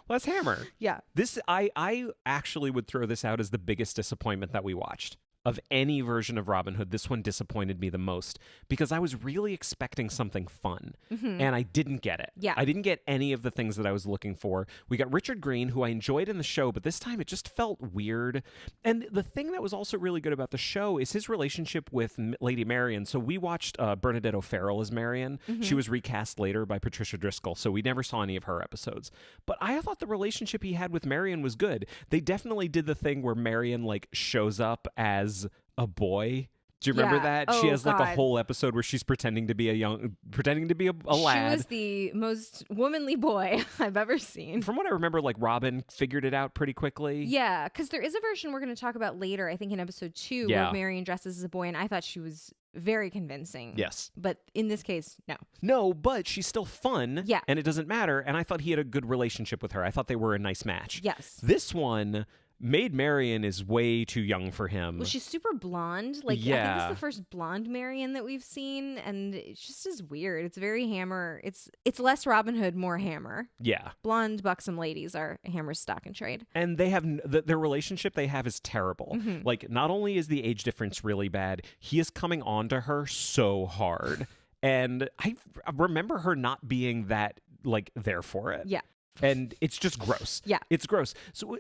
that's Hammer.
Yeah.
This I actually would throw this out as the biggest disappointment that we watched. Of any version of Robin Hood, this one disappointed me the most because I was really expecting something fun, and I didn't get it.
Yeah.
I didn't get any of the things that I was looking for. We got Richard Green, who I enjoyed in the show, but this time it just felt weird. And the thing that was also really good about the show is his relationship with Lady Marion. So we watched Bernadette O'Farrell as Marion. She was recast later by Patricia Driscoll, so we never saw any of her episodes. But I thought the relationship he had with Marion was good. They definitely did the thing where Marion, like, shows up as a boy Do you remember
Yeah.
that? She
Oh,
has like a
God.
whole episode where she's pretending to be a lad.
She was the most womanly boy I've ever seen.
From what I remember, like Robin figured it out pretty quickly.
Yeah, because there is a version we're going to talk about later, I think in episode 2,
Yeah.
where Marion dresses as a boy, and I thought she was very convincing.
Yes.
But in this case, no.
No, but she's still fun.
Yeah.
And it doesn't matter. And I thought he had a good relationship with her. I thought they were a nice match.
Yes.
This one, Maid Marian is way too young for him.
Well, she's super blonde. Like, I think
Yeah.
it's the first blonde Marion that we've seen, and it's just as weird. It's very Hammer. It's less Robin Hood, more Hammer.
Yeah.
Blonde, buxom ladies are Hammer's stock and trade.
And they have their relationship they have is terrible.
Mm-hmm.
Like, not only is the age difference really bad, he is coming on to her so hard. And I remember her not being that, like, there for it.
Yeah.
And it's just gross.
Yeah.
It's gross. So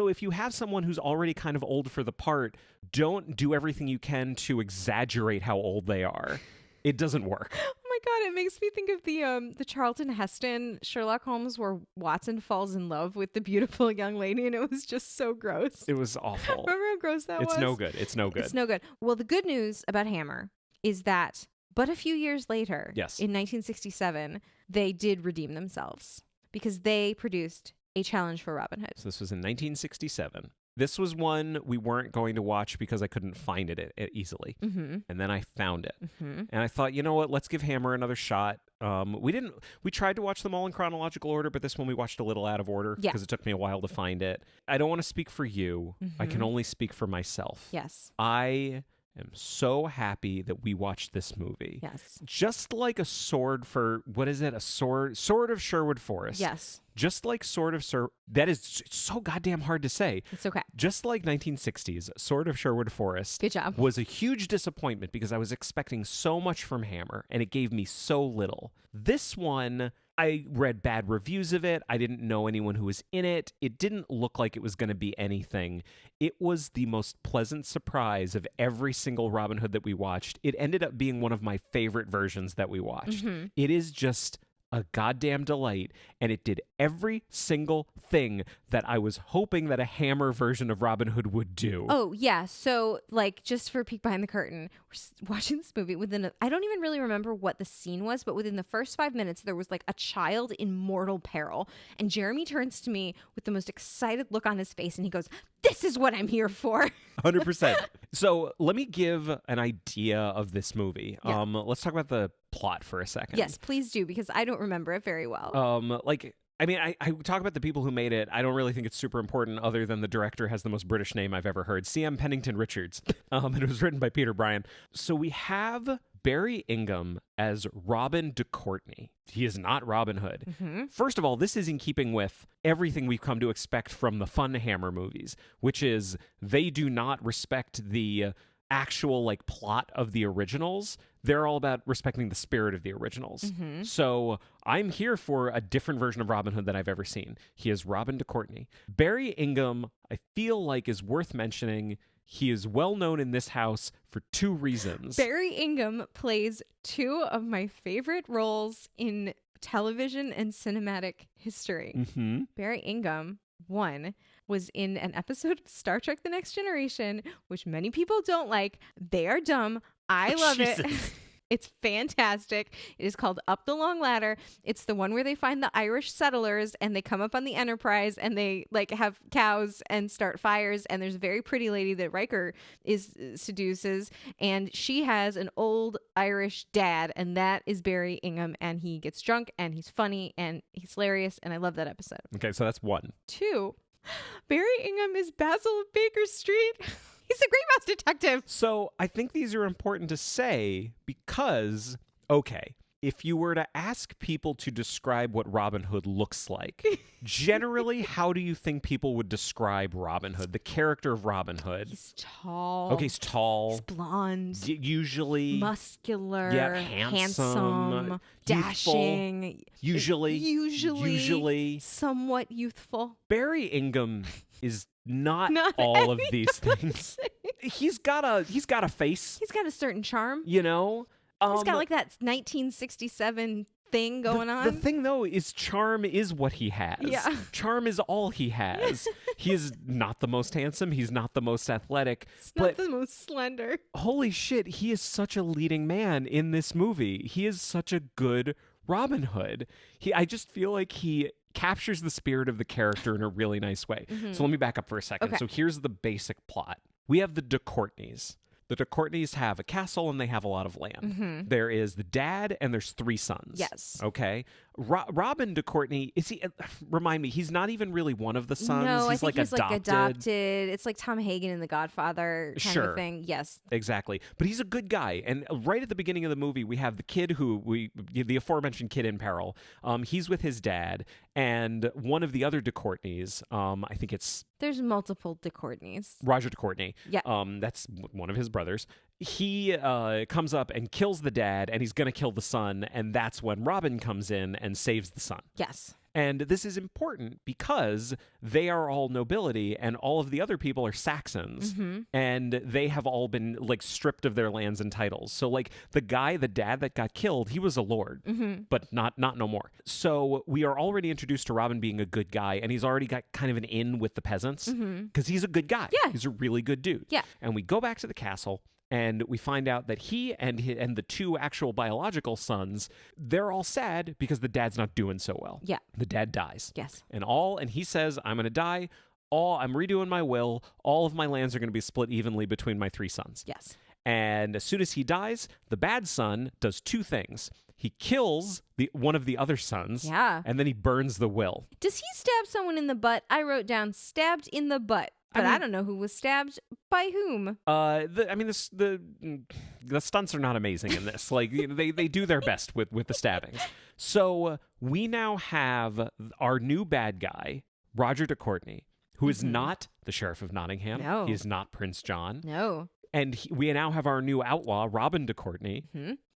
if you have someone who's already kind of old for the part, don't do everything you can to exaggerate how old they are. It doesn't work.
Oh my God, it makes me think of the Charlton Heston Sherlock Holmes where Watson falls in love with the beautiful young lady, and it was just so gross.
It was awful.
Remember how gross that was?
It's no good. It's no good.
It's no good. Well, the good news about Hammer is that but a few years later,
Yes.
in 1967, they did redeem themselves because they produced a challenge for Robin Hood.
So this was in 1967. This was one we weren't going to watch because I couldn't find it easily.
Mm-hmm.
And then I found it.
Mm-hmm.
And I thought, you know what? Let's give Hammer another shot. We tried to watch them all in chronological order, but this one we watched a little out of order
Yeah.
because it took me a while to find it. I don't want to speak for you. I can
Mhm.
only speak for myself.
Yes.
I am so happy that we watched this movie.
Yes.
Just like a sword for, what is it? A sword of Sherwood Forest.
Yes.
Just like Sword of that is it's so goddamn hard to say.
It's okay.
Just like 1960s, Sword of Sherwood Forest
Good job.
was a huge disappointment because I was expecting so much from Hammer and it gave me so little. This one, I read bad reviews of it. I didn't know anyone who was in it. It didn't look like it was going to be anything. It was the most pleasant surprise of every single Robin Hood that we watched. It ended up being one of my favorite versions that we watched.
Mm-hmm.
It is just a goddamn delight, and it did every single thing that I was hoping that a Hammer version of Robin Hood would do.
Oh, yeah. So, like, just for a peek behind the curtain, we're watching this movie I don't even really remember what the scene was, but within the first 5 minutes, there was like a child in mortal peril. And Jeremy turns to me with the most excited look on his face, and he goes, "This is what I'm here for."
100%. So let me give an idea of this movie.
Yeah.
Let's talk about the plot for a second.
Yes, please do, because I don't remember it very well.
I talk about the people who made it. I don't really think it's super important other than the director has the most British name I've ever heard, C.M. Pennington Richards. And it was written by Peter Bryan. So we have Barry Ingham as Robin de Courtenay. He is not Robin Hood.
Mm-hmm.
First of all, this is in keeping with everything we've come to expect from the fun Hammer movies, which is they do not respect the actual like plot of the originals. They're all about respecting the spirit of the originals.
Mm-hmm.
So I'm here for a different version of Robin Hood than I've ever seen. He is Robin de Courtenay. Barry Ingham, I feel like, is worth mentioning. He is well known in this house for two reasons.
Barry Ingham plays two of my favorite roles in television and cinematic history.
Mm-hmm.
Barry Ingham, one, was in an episode of Star Trek The Next Generation, which many people don't like. They are dumb. I love it. It's fantastic. It is called Up the Long Ladder. It's the one where they find the Irish settlers and they come up on the Enterprise and they like have cows and start fires. And there's a very pretty lady that Riker seduces, and she has an old Irish dad, and that is Barry Ingham. And he gets drunk and he's funny and he's hilarious. And I love that episode.
Okay, so that's one.
Two, Barry Ingham is Basil of Baker Street. He's a great mouse detective.
So I think these are important to say because, okay, if you were to ask people to describe what Robin Hood looks like, generally, how do you think people would describe Robin Hood, the character of Robin Hood?
He's tall.
Okay, he's tall.
He's blonde.
Usually.
Muscular.
Yeah,
handsome. Dashing.
Usually.
Somewhat youthful.
Barry Ingham is not
Not
all of these things. He's got a face,
He's got a certain charm.
you know?
He's got like that 1967 thing going on.
The thing, though, is charm is what he has.
Yeah.
Charm is all he has. He is not the most handsome. He's not the most athletic.
It's
but
not the most slender.
holy shit, he is such a leading man in this movie. He is such a good Robin Hood. I just feel like he captures the spirit of the character in a really nice way. So let me back up for a second.
Okay.
So here's the basic plot. We have the de Courtneys. The de Courtneys have a castle and they have a lot of land. There is the dad and there's 3 sons.
Yes.
Okay. Robin de Courtney, is he, remind me, he's not even really one of the sons.
No,
he's
I think
like
he's
adopted.
like adopted. It's like Tom Hagen in The Godfather kind
Sure.
of thing. Yes.
Exactly. But he's a good guy. And right at the beginning of the movie, we have the kid the aforementioned kid in peril. He's with his dad and one of the other de Courtneys, I think it's
There's multiple de Courtneys.
Roger de Courtney.
Yeah.
That's one of his brothers. He comes up and kills the dad, and he's going to kill the son, and that's when Robin comes in and saves the son.
Yes.
And this is important because they are all nobility and all of the other people are Saxons. And they have all been like stripped of their lands and titles. So like the dad that got killed, he was a lord, but not no more. So we are already introduced to Robin being a good guy, and he's already got kind of an in with the peasants because he's a good guy.
Yeah.
He's a really good dude.
Yeah.
And we go back to the castle. And we find out that he and the 2 actual biological sons, they're all sad because the dad's not doing so well.
Yeah.
The dad dies.
Yes.
And he says, I'm going to die. I'm redoing my will. All of my lands are going to be split evenly between my 3 sons.
Yes.
And as soon as he dies, the bad son does 2 things. He kills one of the other sons.
Yeah.
And then he burns the will.
Does he stab someone in the butt? I wrote down stabbed in the butt. But I don't know who was stabbed by whom.
The stunts are not amazing in this. Like they do their best with the stabbings. So we now have our new bad guy, Roger de Courtney, who is not the Sheriff of Nottingham.
No.
He is not Prince John.
No.
And we now have our new outlaw, Robin de Courtney,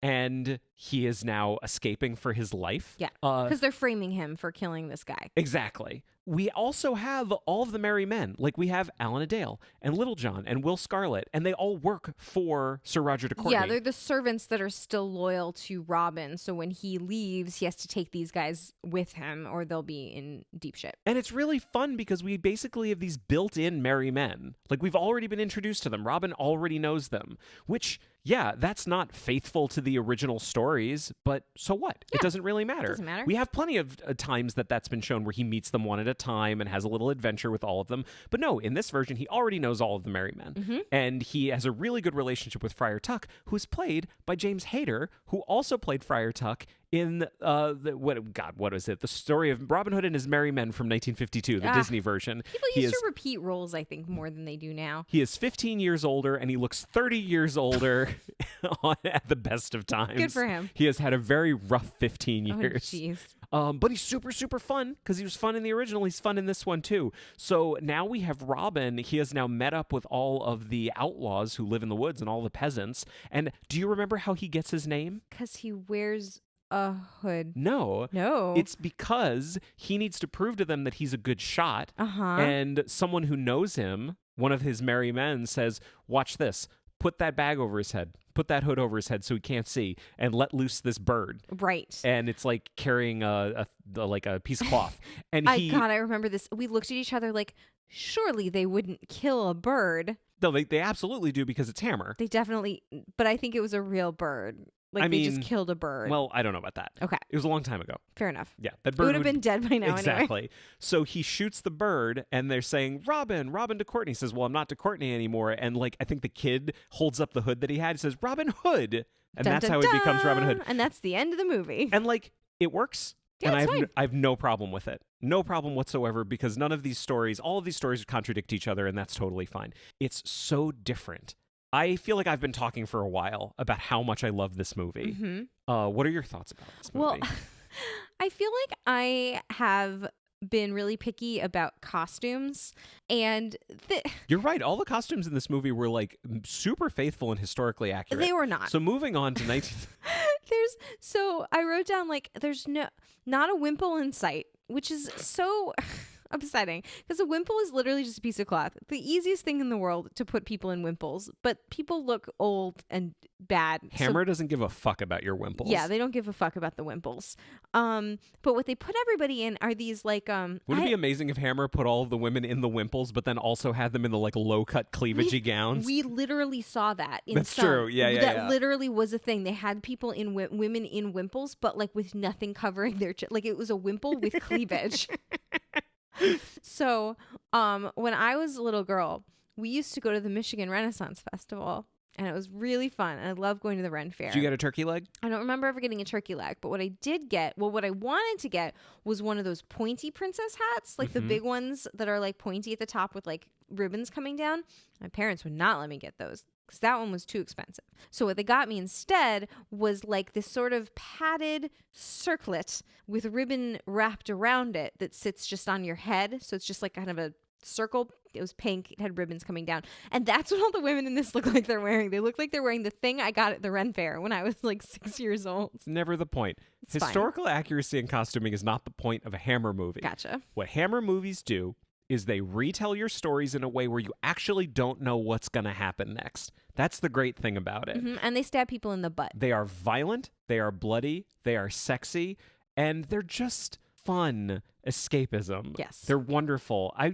and he is now escaping for his life.
Yeah, because they're framing him for killing this guy.
Exactly. We also have all of the merry men. Like we have Alan Adale and Little John and Will Scarlet, and they all work for Sir Roger de Courtney.
Yeah, they're the servants that are still loyal to Robin. So when he leaves, he has to take these guys with him or they'll be in deep shit.
And it's really fun because we basically have these built-in merry men. Like we've already been introduced to them. Robin already knows them, which, yeah, that's not faithful to the original stories, but so what?
Yeah,
it doesn't really matter.
Doesn't matter.
We have plenty of times that's been shown where he meets them one at a time and has a little adventure with all of them. But no, in this version, he already knows all of the merry men. And he has a really good relationship with Friar Tuck, who's played by James Hayter, who also played Friar Tuck in what is it? The story of Robin Hood and his merry men from 1952, the Disney version.
People used to repeat roles, I think, more than they do now.
He is 15 years older, and he looks 30 years older at the best of times.
Good for him.
He has had a very rough 15 years.
Oh, jeez.
But he's super, super fun because he was fun in the original. He's fun in this one, too. So now we have Robin. He has now met up with all of the outlaws who live in the woods and all the peasants. And do you remember how he gets his name?
Because he wears a hood.
No.
No.
It's because he needs to prove to them that he's a good shot. And someone who knows him, one of his merry men, says, watch this. Put that bag over his head. Put that hood over his head so he can't see, and let loose this bird.
Right.
And it's like carrying a piece of cloth. And
I remember this. We looked at each other like, surely they wouldn't kill a bird.
No, they absolutely do because it's Hammer.
They definitely, but I think it was a real bird. Like they just killed a bird.
Well, I don't know about that.
Okay.
It was a long time ago.
Fair enough.
Yeah. That
It
bird
would have been dead by now
exactly.
anyway.
So he shoots the bird and they're saying, Robin de Courtney. He says, well, I'm not de Courtney anymore. And like, I think the kid holds up the hood that he had. He says, Robin Hood. And
Dun,
that's
dun,
how he becomes Robin Hood.
And that's the end of the movie.
And like, it works.
Yeah,
and
it's fine.
I have no problem with it. No problem whatsoever because all of these stories contradict each other and that's totally fine. It's so different. I feel like I've been talking for a while about how much I love this movie. What are your thoughts about this movie?
Well, I feel like I have been really picky about costumes and
you're right. All the costumes in this movie were like super faithful and historically accurate.
They were not.
So moving on to 19...
So I wrote down like there's not a wimple in sight, which is so upsetting because a wimple is literally just a piece of cloth. The easiest thing in the world to put people in wimples, but people look old and bad.
Hammer doesn't give a fuck about your wimples.
Yeah, they don't give a fuck about the wimples. But what they put everybody in are these like
Wouldn't it be amazing if Hammer put all of the women in the wimples, but then also had them in the like low cut cleavagey gowns?
We literally saw that.
That's true. Yeah.
That literally was a thing. They had people in women in wimples, but like with nothing covering their like it was a wimple with cleavage. So, when I was a little girl, we used to go to the Michigan Renaissance Festival. And it was really fun. And I love going to the Ren Fair.
Did you get a turkey leg?
I don't remember ever getting a turkey leg. But what I did get, what I wanted to get was one of those pointy princess hats. Like the big ones that are like pointy at the top with like ribbons coming down. My parents would not let me get those because that one was too expensive. So what they got me instead was like this sort of padded circlet with ribbon wrapped around it that sits just on your head. So it's just like kind of a circle. It was pink. It had ribbons coming down. And that's what all the women in this look like they're wearing. They look like they're wearing the thing I got at the Ren Fair when I was like 6 years old.
It's never the point.
It's
Historical accuracy in costuming is not the point of a Hammer movie.
Gotcha.
What Hammer movies do is they retell your stories in a way where you actually don't know what's going to happen next. That's the great thing about it.
Mm-hmm. And they stab people in the butt.
They are violent. They are bloody. They are sexy. And they're just fun escapism.
Yes.
They're wonderful. I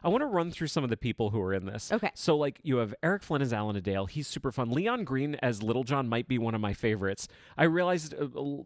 want to run through some of the people who are in this.
Okay.
So like you have Eric Flynn as Alan Adale. He's super fun. Leon Green as Little John might be one of my favorites. I realized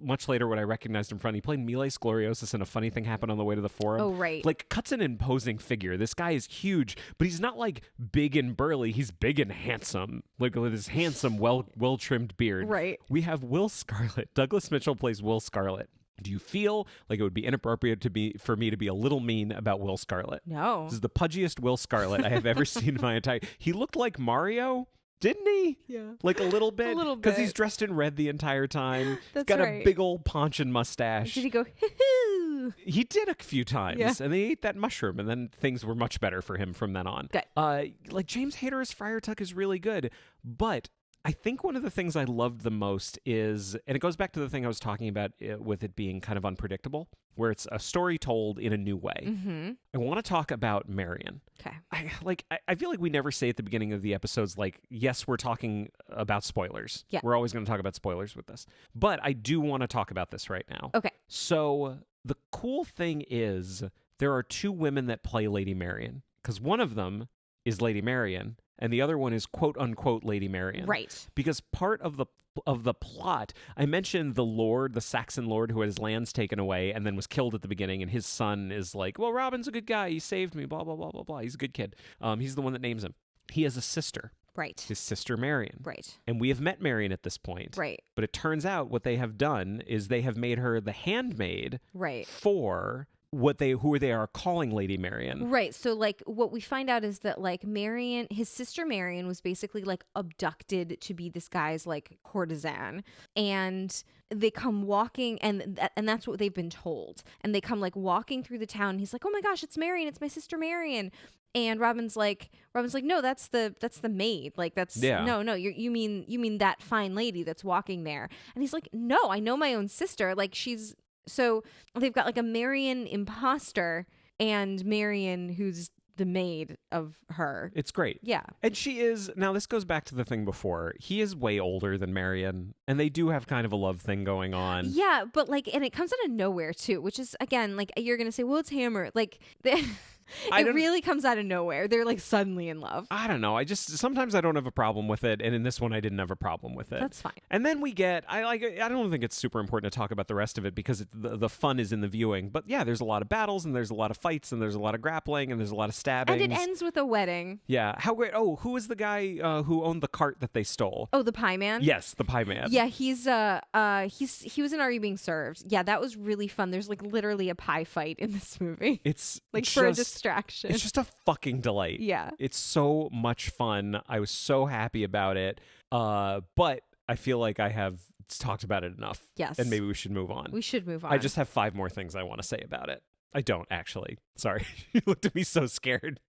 much later when I recognized him from, he played Miles Gloriosus in A Funny Thing Happened on the Way to the Forum.
Oh, right.
Like cuts an imposing figure. This guy is huge, but he's not like big and burly. He's big and handsome. Like with his handsome, well-trimmed beard.
Right.
We have Will Scarlet. Douglas Mitchell plays Will Scarlet. Do you feel like it would be inappropriate for me to be a little mean about Will Scarlet?
No.
This is the pudgiest Will Scarlet I have ever seen in my entire... He looked like Mario, didn't he?
Yeah.
Like a little bit?
A little bit.
Because he's dressed in red the entire time.
That's
He's got
right.
a big old paunch and mustache.
Did he go, hoo-hoo?
He did a few times,
Yeah.
and they ate that mushroom, and then things were much better for him from then on.
Good.
Like James Hayter as Friar Tuck is really good, but I think one of the things I loved the most is, and it goes back to the thing I was talking about with it being kind of unpredictable, where it's a story told in a new way.
Mm-hmm.
I want to talk about Marion.
Okay.
I feel like we never say at the beginning of the episodes, like, yes, we're talking about spoilers.
Yeah.
We're always going to talk about spoilers with this. But I do want to talk about this right now.
Okay.
So the cool thing is there are two women that play Lady Marion, because one of them is Lady Marion, and the other one is quote unquote Lady Marion.
Right.
Because part of the plot, I mentioned the lord, the Saxon lord who had his lands taken away and then was killed at the beginning, and his son is like, well, Robin's a good guy, he saved me, blah blah blah blah blah. He's a good kid. He's the one that names him. He has a sister.
Right.
His sister Marion.
Right.
And we have met Marion at this point.
Right.
But it turns out what they have done is they have made her the handmaid
Right.
for who they are calling Lady Marion.
Right. So like what we find out is that like Marion, his sister Marion was basically like abducted to be this guy's like courtesan, and they come walking and that's what they've been told. And they come like walking through the town. He's like, "Oh my gosh, it's Marion. It's my sister Marion." And Robin's like, "No, that's the maid. Like no, you mean that fine lady that's walking there." And he's like, "No, I know my own sister. Like she's." So they've got like a Marion imposter and Marion who's the maid of her.
It's great.
Yeah.
And she is, now this goes back to the thing before, he is way older than Marion, and they do have kind of a love thing going on.
Yeah, but like, and it comes out of nowhere too, which is, again, like you're going to say, well, it's Hammer. Like, it really comes out of nowhere. They're like suddenly in love.
I don't know. Sometimes I don't have a problem with it, and in this one I didn't have a problem with it.
That's fine. And
then we get, I don't think it's super important to talk about the rest of it because the fun is in the viewing. But yeah, there's a lot of battles, and there's a lot of fights, and there's a lot of grappling, and there's a lot of stabbing.
And it ends with a wedding.
Yeah. How great. Oh, who was the guy who owned the cart that they stole?
Oh, the pie man?
Yes, the pie man.
Yeah, he was in Are You Being Served? Yeah, that was really fun. There's like literally a pie fight in this movie.
It's
like for a distraction.
It's just a fucking delight.
Yeah.
It's so much fun. I was so happy about it. But I feel like I have talked about it enough.
Yes.
And maybe we should move on.
We should move on.
I just have 5 more things I want to say about it. I don't actually. Sorry. You looked at me so scared.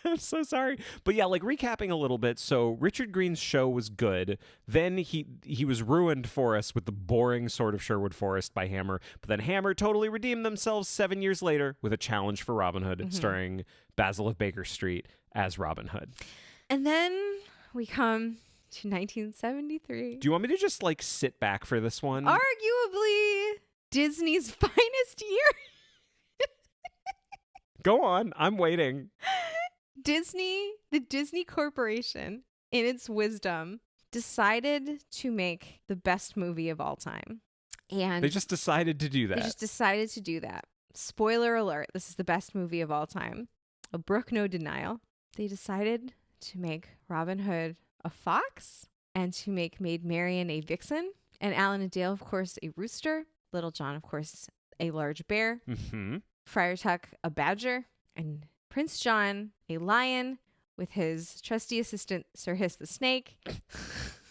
I'm so sorry. But yeah, like recapping a little bit. So Richard Green's show was good. Then he was ruined for us with the boring Sword of Sherwood Forest by Hammer. But then Hammer totally redeemed themselves 7 years later with a challenge for Robin Hood, starring Basil of Baker Street as Robin Hood.
And then we come to 1973.
Do you want me to just like sit back for this one?
Arguably Disney's finest year.
Go on. I'm waiting.
The Disney Corporation, in its wisdom, decided to make the best movie of all time. And
they just decided to do that.
They just decided to do that. Spoiler alert, this is the best movie of all time. A brook no denial. They decided to make Robin Hood a fox and to make Maid Marian a vixen, and Alan and Dale, of course, a rooster. Little John, of course, a large bear. Friar Tuck, a badger, and Prince John, a lion, with his trusty assistant, Sir Hiss the snake.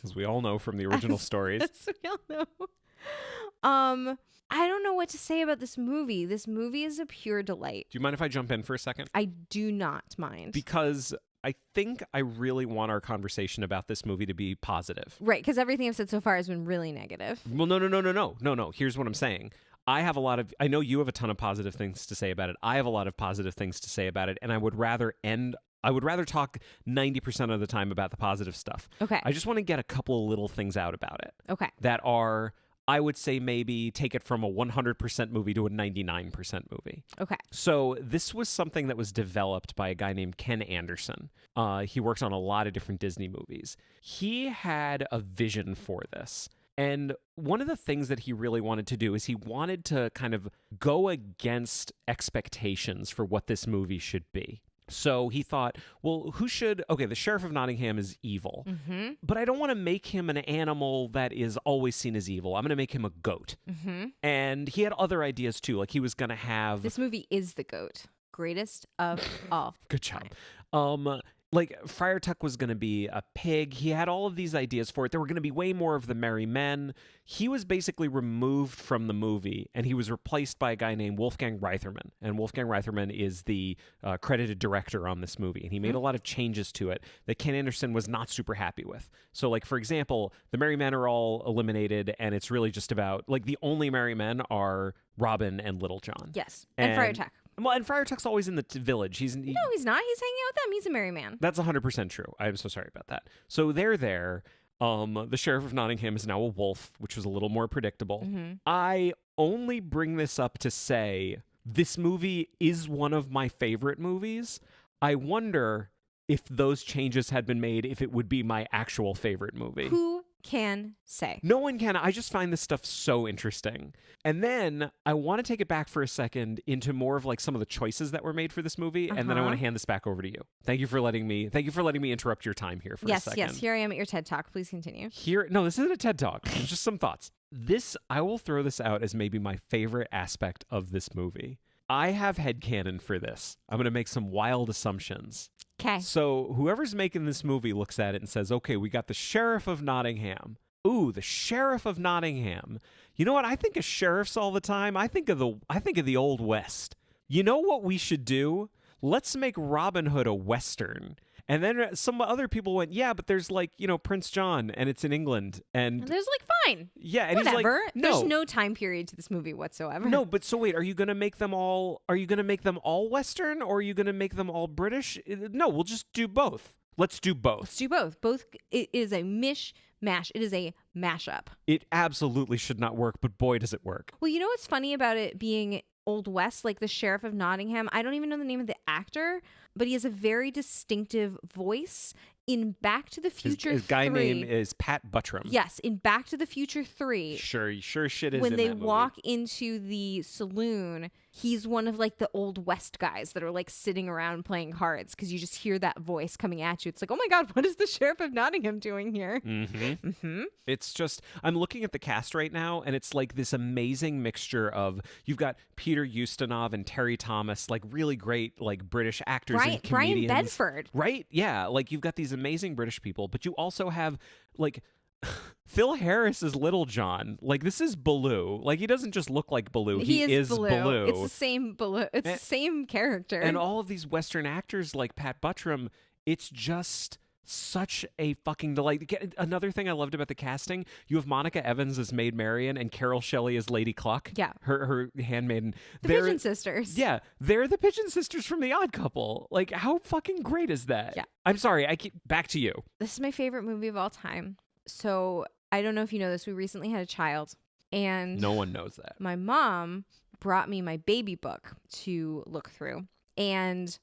As we all know from the original stories.
As we all know. I don't know what to say about this movie. This movie is a pure delight.
Do you mind if I jump in for a second?
I do not mind.
Because I think I really want our conversation about this movie to be positive.
Right, because everything I've said so far has been really negative.
Well, no. Here's what I'm saying. I know you have a ton of positive things to say about it. I have a lot of positive things to say about it, and I would rather talk 90% of the time about the positive stuff.
Okay.
I just want to get a couple of little things out about it.
Okay.
That are, I would say, maybe take it from a 100% movie to a 99% movie.
Okay.
So this was something that was developed by a guy named Ken Anderson. He works on a lot of different Disney movies. He had a vision for this. And one of the things that he really wanted to do is he wanted to kind of go against expectations for what this movie should be. So he thought, well, the Sheriff of Nottingham is evil, but I don't want to make him an animal that is always seen as evil. I'm going to make him a goat. And he had other ideas too. Like he was going to have...
This movie is the goat. Greatest of all.
Good job. Like Friar Tuck was going to be a pig. He had all of these ideas for it. There were going to be way more of the merry men. He was basically removed from the movie, and he was replaced by a guy named Wolfgang Reitherman. And Wolfgang Reitherman is the credited director on this movie. And he made a lot of changes to it that Ken Anderson was not super happy with. So, like, for example, the merry men are all eliminated, and it's really just about, like, the only merry men are Robin and Little John.
Yes, and Friar Tuck.
Well, and Friar Tuck's always in the village.
No, he's not. He's hanging out with them. He's a merry man.
That's 100% true. I'm so sorry about that. So they're there. The Sheriff of Nottingham is now a wolf, which was a little more predictable. I only bring this up to say this movie is one of my favorite movies. I wonder if those changes had been made, if it would be my actual favorite movie.
Who can say?
No one can. I just find this stuff so interesting. And then I want to take it back for a second into more of like some of the choices that were made for this movie, and then I want to hand this back over to you. Thank you for letting me interrupt your time here for a second.
Yes, here I am at your TED Talk. Please continue.
No, this isn't a TED Talk. It's just some thoughts. I will throw this out as maybe my favorite aspect of this movie. I have headcanon for this. I'm going to make some wild assumptions.
Okay.
So whoever's making this movie looks at it and says, okay, we got the Sheriff of Nottingham. Ooh, the Sheriff of Nottingham. You know what? I think of sheriffs all the time. I think of the Old West. You know what we should do? Let's make Robin Hood a Western. And then some other people went, yeah, but there's like, Prince John, and it's in England. And
there's like, fine.
Yeah. And
whatever.
He's like, no.
There's no time period to this movie whatsoever.
No, but so wait, are you going to make them all Western, or are you going to make them all British? No, we'll just do both. Let's do both.
Let's do both. It is a mishmash. It is a mashup.
It absolutely should not work, but boy, does it work.
Well, you know what's funny about it being Old West, like the Sheriff of Nottingham? I don't even know the name of the actor, but he has a very distinctive voice. In Back to the Future 3.
His guy name is Pat Buttram.
Yes, in Back to the Future 3.
Sure shit is
when
in
they
that movie.
walk into the saloon, he's one of like the Old West guys that are like sitting around playing cards, because you just hear that voice coming at you. It's like, oh my God, what is the Sheriff of Nottingham doing here?
It's just, I'm looking at the cast right now, and it's like this amazing mixture of, you've got Peter Ustinov and Terry Thomas, like really great like British actors and comedians.
Brian Bedford.
Right? Yeah, like you've got these amazing British people, but you also have like Phil Harris is Little John. Like, this is Baloo. Like, he doesn't just look like Baloo. He is Baloo.
It's the same Baloo. It's the same character.
And all of these Western actors like Pat Buttram, it's just such a fucking delight. Another thing I loved about the casting, you have Monica Evans as Maid Marian and Carol Shelley as Lady Cluck.
Yeah.
Her handmaiden.
The Pigeon Sisters.
Yeah. They're the Pigeon Sisters from The Odd Couple. Like, how fucking great is that?
Yeah.
I'm sorry. Back to you.
This is my favorite movie of all time. So I don't know if you know this. We recently had a child. And
no one knows that.
My mom brought me my baby book to look through. And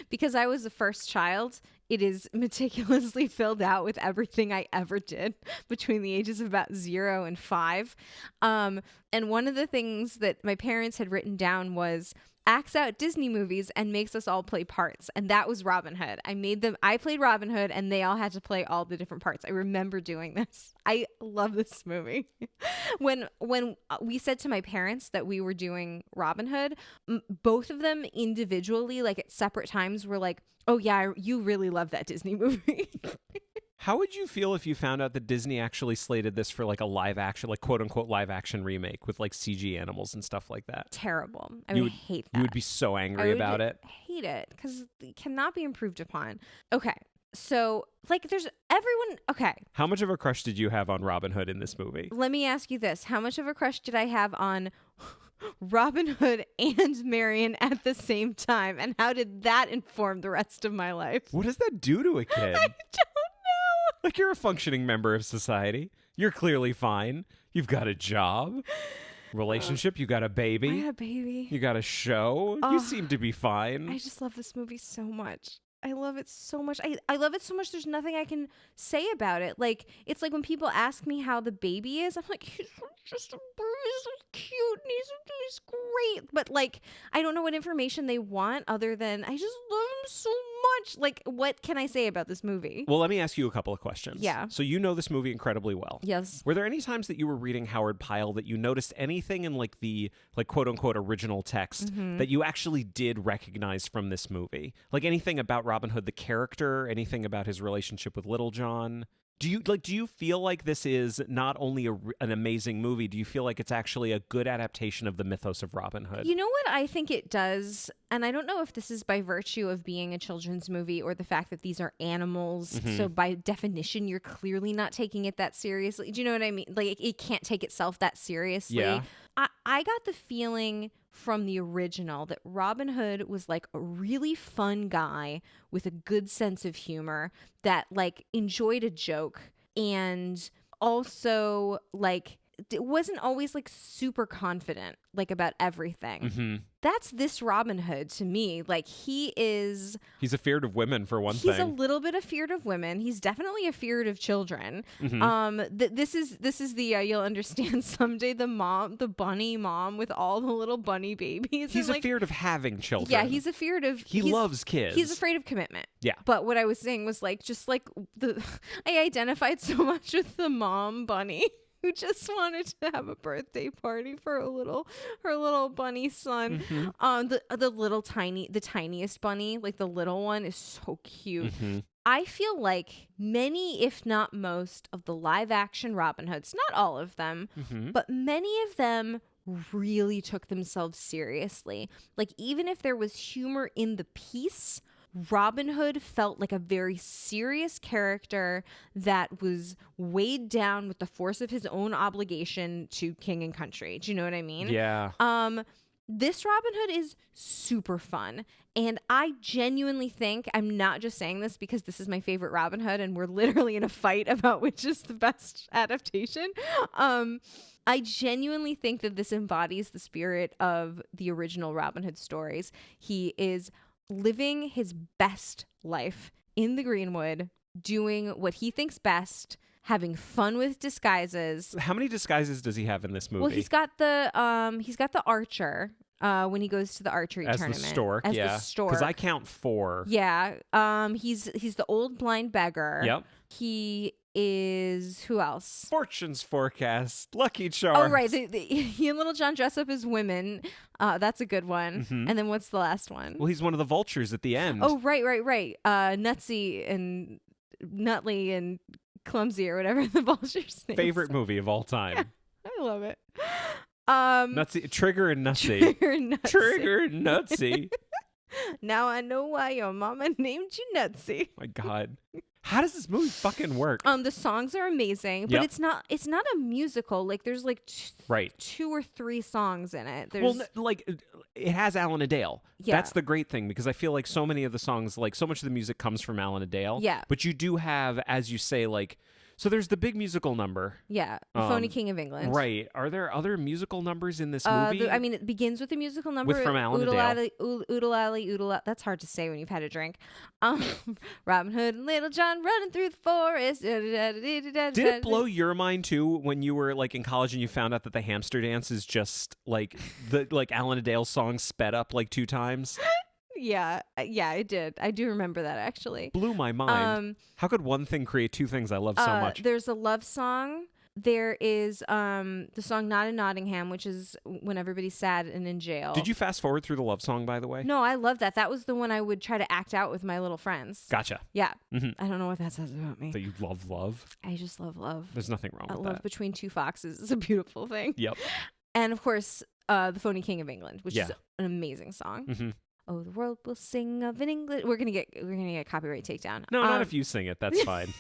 because I was the first child, it is meticulously filled out with everything I ever did between the ages of about 0 and 5. And one of the things that my parents had written down was acts out Disney movies and makes us all play parts. And that was Robin Hood. I played Robin Hood and they all had to play all the different parts. I remember doing this. I love this movie. When we said to my parents that we were doing Robin Hood, both of them individually, like at separate times, were like, oh yeah, you really love that Disney movie.
How would you feel if you found out that Disney actually slated this for like a live action, like quote unquote live action remake with like CG animals and stuff like that?
Terrible. I would hate that.
You would be so angry about it.
Hate it because it cannot be improved upon. Okay. So like there's everyone. Okay.
How much of a crush did you have on Robin Hood in this movie?
Let me ask you this. How much of a crush did I have on Robin Hood and Marian at the same time? And how did that inform the rest of my life?
What does that do to a kid?
I don't know.
Like, you're a functioning member of society. You're clearly fine. You've got a job. Relationship. You got a baby.
I had a baby.
You got a show. You seem to be fine.
I just love this movie so much. I love it so much. I love it so much. There's nothing I can say about it. Like, it's like when people ask me how the baby is, I'm like, he's just a baby. He's so cute. And he's great. But like, I don't know what information they want other than I just love him so much. Like, what can I say about this movie?
Well, let me ask you a couple of questions.
Yeah.
So you know this movie incredibly well.
Yes.
Were there any times that you were reading Howard Pyle that you noticed anything in like the like quote unquote original text that you actually did recognize from this movie? Like anything about Robin Hood, the character, anything about his relationship with Little John? Do you feel like this is not only an amazing movie, do you feel like it's actually a good adaptation of the mythos of Robin Hood?
You know what I think it does? And I don't know if this is by virtue of being a children's movie or the fact that these are animals. So by definition, you're clearly not taking it that seriously. Do you know what I mean? Like it can't take itself that seriously.
Yeah.
I got the feeling from the original that Robin Hood was like a really fun guy with a good sense of humor that like enjoyed a joke and also like it wasn't always like super confident like about everything. That's this Robin Hood to me. Like he's
afeard of women for one thing.
He's a little bit afeard of women. He's definitely afeard of children. This is the you'll understand someday the bunny mom with all the little bunny babies.
He's
like,
afeard of having children.
Yeah, he's afeard of
he loves kids.
He's afraid of commitment.
Yeah.
But what I was saying was like just like I identified so much with the mom bunny who just wanted to have a birthday party for her little bunny son. The tiniest bunny, like the little one, is so cute. I feel like many, if not most, of the live action Robin Hoods, not all of them, but many of them really took themselves seriously. Like even if there was humor in the piece, Robin Hood felt like a very serious character that was weighed down with the force of his own obligation to king and country. Do you know what I mean?
Yeah.
This Robin Hood is super fun. And I genuinely think, I'm not just saying this because this is my favorite Robin Hood and we're literally in a fight about which is the best adaptation. I genuinely think that this embodies the spirit of the original Robin Hood stories. He is living his best life in the Greenwood, doing what he thinks best, having fun with disguises.
How many disguises does he have in this movie?
Well, he's got the archer when he goes to the archery
as
tournament.
The stork,
as
yeah.
the stork.
Because I count 4.
Yeah. He's the old blind beggar.
Yep.
He is who else?
Fortune's forecast, Lucky Charms.
Oh, right. He and Little John dress up as women. That's a good one. And then what's the last one?
Well, he's one of the vultures at the end.
Oh, right. Nutsy and Nutley and Clumsy or whatever the vulture's name.
Favorite movie of all time.
Yeah, I love it.
Nutsy, Trigger and Nutsy. Trigger and Nutsy.
Now I know why your mama named you Nutsy.
My God. How does this movie fucking work?
The songs are amazing, but it's not a musical. Like there's like two or three songs in it. There's
like it has Alan Adale.
Yeah.
That's the great thing, because I feel like so many of the songs, like so much of the music comes from Alan Adale.
Yeah.
But you do have, as you say, like, so there's the big musical number.
Yeah, The Phony King of England.
Right. Are there other musical numbers in this movie?
It begins with the musical number.
From Alan Adale.
Oodle alley, oodle. That's hard to say when you've had a drink. Robin Hood and Little John running through the forest.
Did it blow your mind too when you were like in college and you found out that the hamster dance is just like the Alan Adale song sped up like 2 times?
Yeah, it did. I do remember that actually.
Blew my mind. How could one thing create 2 things I love so much?
There's a love song. There is the song Not in Nottingham, which is when everybody's sad and in jail.
Did you fast forward through the love song, by the way?
No, I love that. That was the one I would try to act out with my little friends.
Gotcha.
Yeah.
Mm-hmm.
I don't know what that says about me.
That you love love?
I just love love.
There's nothing wrong with that.
Love between 2 foxes is a beautiful thing.
Yep.
And of course, The Phony King of England, which is an amazing song.
Mm-hmm.
Oh, the world will sing of an English. We're gonna get copyright takedown.
No, not if you sing it. That's fine.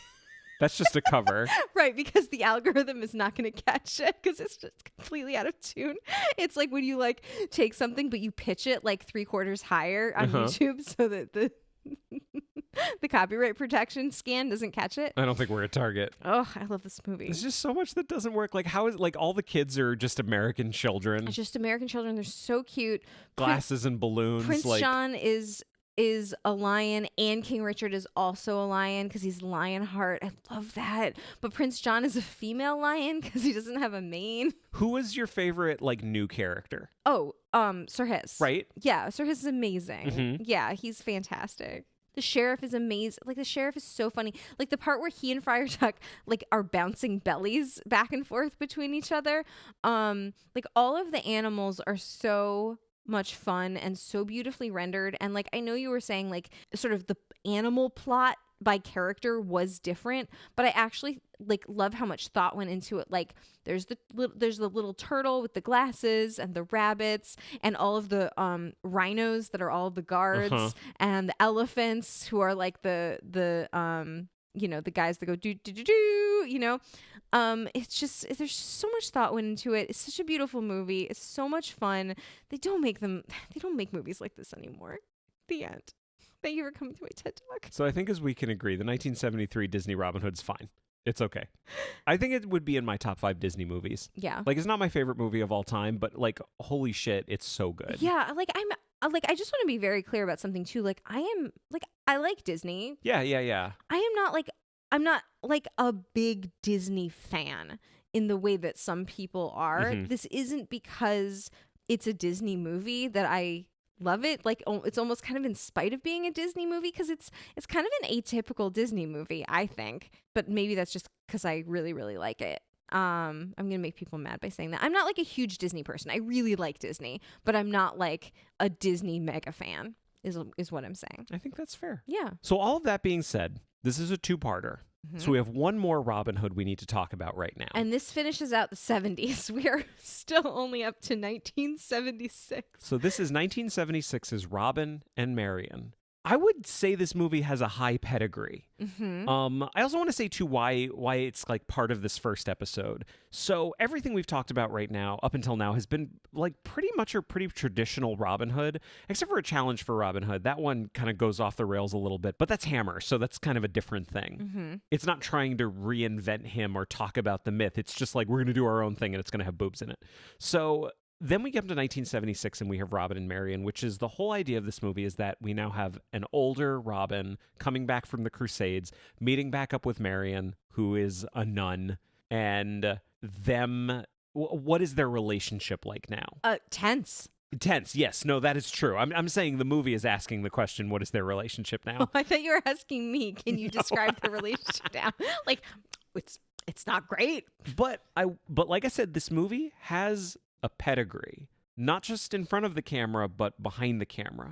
That's just a cover.
Right, because the algorithm is not going to catch it because it's just completely out of tune. It's like when you like take something but you pitch it like 3/4 higher on YouTube so that the copyright protection scan doesn't catch it.
I don't think we're a target.
Oh, I love this movie.
There's just so much that doesn't work. Like, how is like all the kids are just American children?
It's just American children. They're so cute.
Glasses and balloons.
Prince John is a lion, and King Richard is also a lion because he's Lionheart. I love that. But Prince John is a female lion because he doesn't have a mane.
Who was your favorite like new character?
Oh, Sir Hiss.
Right?
Yeah, Sir Hiss is amazing.
Mm-hmm.
Yeah, he's fantastic. The sheriff is amazing. Like the sheriff is so funny. Like the part where he and Friar Tuck like are bouncing bellies back and forth between each other. Like all of the animals are so much fun and so beautifully rendered. And like I know you were saying like sort of the animal plot by character was different, but I actually like love how much thought went into it. Like there's the little turtle with the glasses and the rabbits and all of the rhinos that are all the guards and the elephants who are like the you know, the guys that go do do do do, you know. It's just there's just so much thought went into it. It's such a beautiful movie. It's so much fun. They don't make movies like this anymore. The end. Thank you for coming to my TED Talk.
So I think as we can agree, the 1973 Disney Robin Hood's fine. It's okay. I think it would be in my top 5 Disney movies.
Yeah.
Like, it's not my favorite movie of all time, but like, holy shit, it's so good.
Yeah. Like I just want to be very clear about something too. Like I like Disney.
Yeah.
I'm not like a big Disney fan in the way that some people are.
Mm-hmm.
This isn't because it's a Disney movie that I love it. Like it's almost kind of in spite of being a Disney movie because it's kind of an atypical Disney movie, I think. But maybe that's just because I really, really like it. I'm gonna make people mad by saying that. I'm not like a huge Disney person. I really like Disney, but I'm not like a Disney mega fan. Is what I'm saying.
I think that's fair.
Yeah.
So all of that being said, this is a 2-parter.
Mm-hmm.
So we have one more Robin Hood we need to talk about right now.
And this finishes out the 70s. We are still only up to 1976.
So this is 1976's Robin and Marian. I would say this movie has a high pedigree.
Mm-hmm.
I also want to say too why it's like part of this first episode. So everything we've talked about right now, up until now, has been like pretty much a pretty traditional Robin Hood, except for a challenge for Robin Hood. That one kind of goes off the rails a little bit, but that's Hammer, so that's kind of a different thing.
Mm-hmm.
It's not trying to reinvent him or talk about the myth. It's just like we're going to do our own thing and it's going to have boobs in it. So then we get to 1976 and we have Robin and Marian, which is the whole idea of this movie is that we now have an older Robin coming back from the Crusades, meeting back up with Marian, who is a nun, and them. What is their relationship like now?
Tense.
Tense, yes. No, that is true. I'm saying the movie is asking the question, what is their relationship now?
Oh, I thought you were asking me. Can you describe the relationship now? Like, it's not great.
But like I said, this movie has a pedigree, not just in front of the camera, but behind the camera.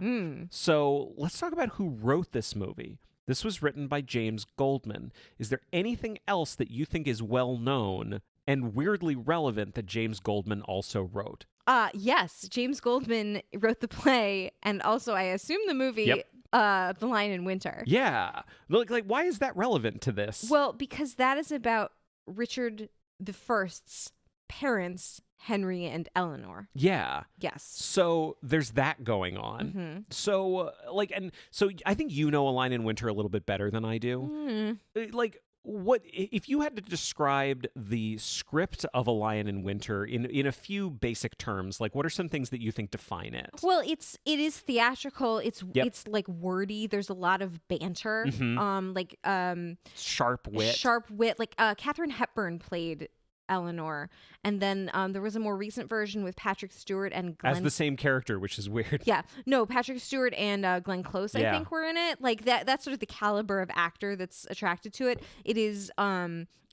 So let's talk about who wrote this movie. This was written by James Goldman. Is there anything else that you think is well known and weirdly relevant that James Goldman also wrote?
Yes, James Goldman wrote the play and also I assume the movie
Yep.
The Lion in Winter.
Yeah. Like why is that relevant to this?
Well, because that is about Richard the First's parents, Henry and Eleanor.
Yeah.
Yes.
So there's that going on.
Mm-hmm.
So so I think you know A Lion in Winter a little bit better than I do. Like what if you had to describe the script of A Lion in Winter in a few basic terms? Like what are some things that you think define it?
Well, it is theatrical. It's like wordy. There's a lot of banter.
Sharp wit.
Sharp wit. Like Katharine Hepburn played Eleanor, and then there was a more recent version with Patrick Stewart and Glenn.
As the same character, which is weird.
Yeah, no, Patrick Stewart and Glenn Close, I think, were in it. Like that's sort of the caliber of actor that's attracted to it. It is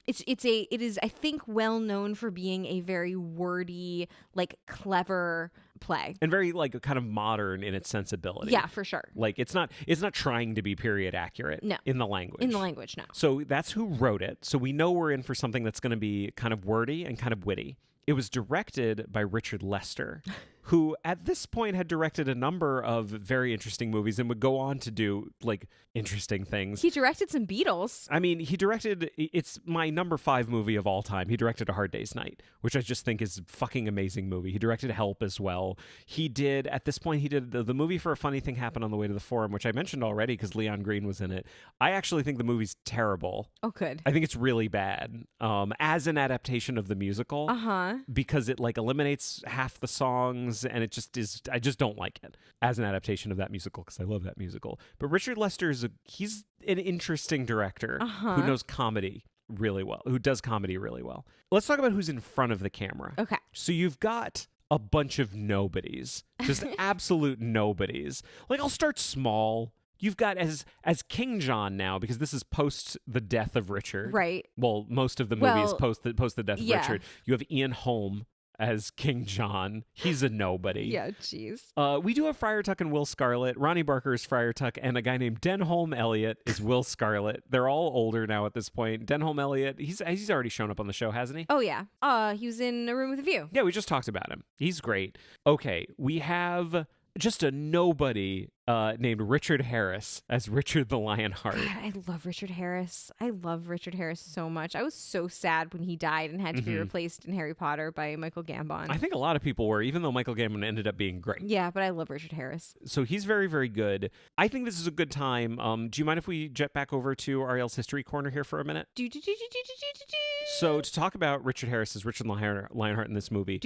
it is I think well known for being a very wordy, like clever play,
and very like kind of modern in its sensibility.
Yeah, for sure.
Like it's not trying to be period accurate.
No.
In the language.
No.
So that's who wrote it. So we know we're in for something that's going to be kind of wordy and kind of witty. It was directed by Richard Lester, who at this point had directed a number of very interesting movies and would go on to do like interesting things.
He directed some Beatles.
I mean, it's my number 5 movie of all time. He directed A Hard Day's Night, which I just think is a fucking amazing movie. He directed Help as well. At this point, he did the movie For a Funny Thing Happened on the Way to the Forum, which I mentioned already because Leon Green was in it. I actually think the movie's terrible.
Oh, good.
I think it's really bad as an adaptation of the musical. Because it like eliminates half the songs and it just is, I just don't like it as an adaptation of that musical because I love that musical. But Richard Lester he's an interesting director who knows comedy really well, who does comedy really well. Let's talk about who's in front of the camera.
Okay.
So you've got a bunch of nobodies, just absolute nobodies. Like I'll start small. You've got as King John now, because this is post the death of Richard.
Right.
Well, most of the movie is post the death of
yeah.
Richard. You have Ian Holm as King John. He's a nobody.
Yeah, jeez.
We do have Friar Tuck and Will Scarlet. Ronnie Barker is Friar Tuck, and a guy named Denholm Elliott is Will Scarlet. They're all older now at this point. Denholm Elliott, he's already shown up on the show, hasn't he?
Oh, yeah. He was in A Room with a View.
Yeah, we just talked about him. He's great. Okay, we have just a nobody named Richard Harris as Richard the Lionheart.
God, I love Richard Harris. I love Richard Harris so much. I was so sad when he died and had to be replaced in Harry Potter by Michael Gambon.
I think a lot of people were, even though Michael Gambon ended up being great.
Yeah, but I love Richard Harris.
So he's very, very good. I think this is a good time. Do you mind if we jet back over to Ariel's History Corner here for a minute? So to talk about Richard Harris as Richard Lionheart in this movie,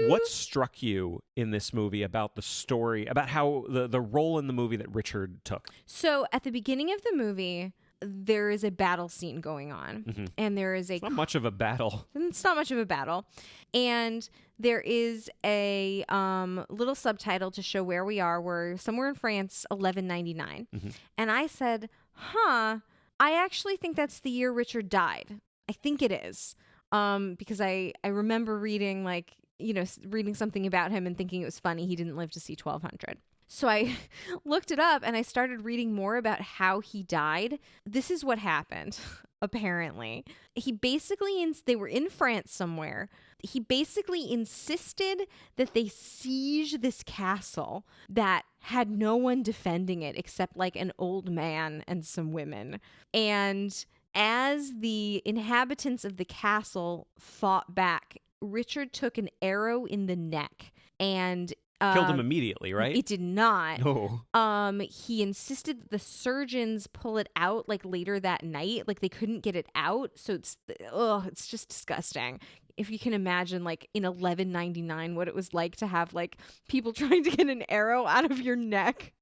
what struck you in this movie about the story, about how the role in the movie that Richard took?
So at the beginning of the movie, there is a battle scene going on, and there is
It's not much of a battle.
It's not much of a battle, and there is a little subtitle to show where we are. We're somewhere in France, 1199, and I said, "Huh, I actually think that's the year Richard died. I think it is, because I remember reading reading something about him and thinking it was funny he didn't live to see 1200." So I looked it up and I started reading more about how he died. This is what happened, apparently. They were in France somewhere. He basically insisted that they siege this castle that had no one defending it except like an old man and some women. And as the inhabitants of the castle fought back, Richard took an arrow in the neck and
killed him immediately, right?
It did not.
No.
He insisted that the surgeons pull it out like later that night. Like they couldn't get it out. So it's just disgusting. If you can imagine like in 1199 what it was like to have like people trying to get an arrow out of your neck.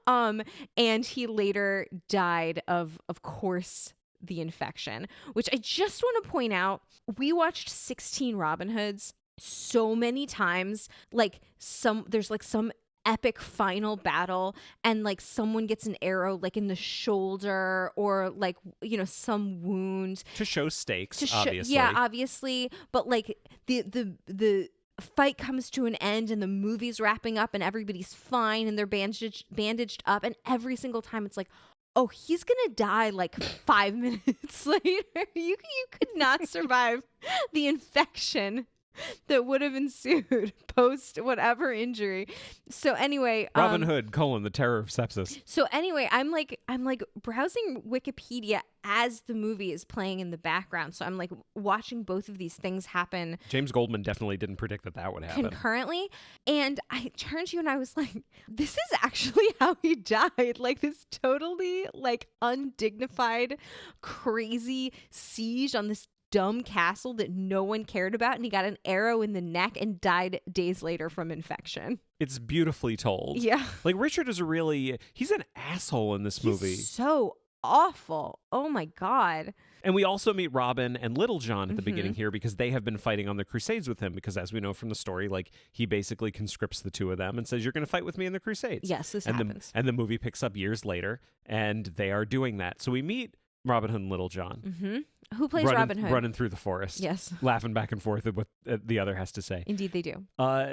And he later died of course, the infection, which I just want to point out. We watched 16 Robin Hoods so many times, there's some epic final battle and like someone gets an arrow like in the shoulder or like some wound
to show stakes, obviously.
Yeah, obviously, but like the fight comes to an end and the movie's wrapping up and everybody's fine and they're bandaged up, and every single time it's like, oh, he's gonna die like 5 minutes later. You could not survive the infection that would have ensued post whatever injury. So anyway,
Robin Hood, the terror of sepsis.
so anyway, I'm like browsing Wikipedia as the movie is playing in the background. So I'm like watching both of these things happen.
James Goldman definitely didn't predict that would happen
Concurrently. And I turned to you and I was like, this is actually how he died. Like this totally like undignified, crazy siege on this dumb castle that no one cared about, and he got an arrow in the neck and died days later from infection.
It's beautifully told.
Yeah.
Like Richard is he's an asshole in this movie.
He's so awful. Oh my God.
And we also meet Robin and Little John at the beginning here because they have been fighting on the Crusades with him because, as we know from the story, like he basically conscripts the two of them and says, you're going to fight with me in the Crusades.
Yes, this happens.
And the movie picks up years later and they are doing that. So we meet Robin Hood and Little John.
Mm-hmm. Who plays Robin Hood?
Running through the forest.
Yes.
Laughing back and forth at what the other has to say.
Indeed they do.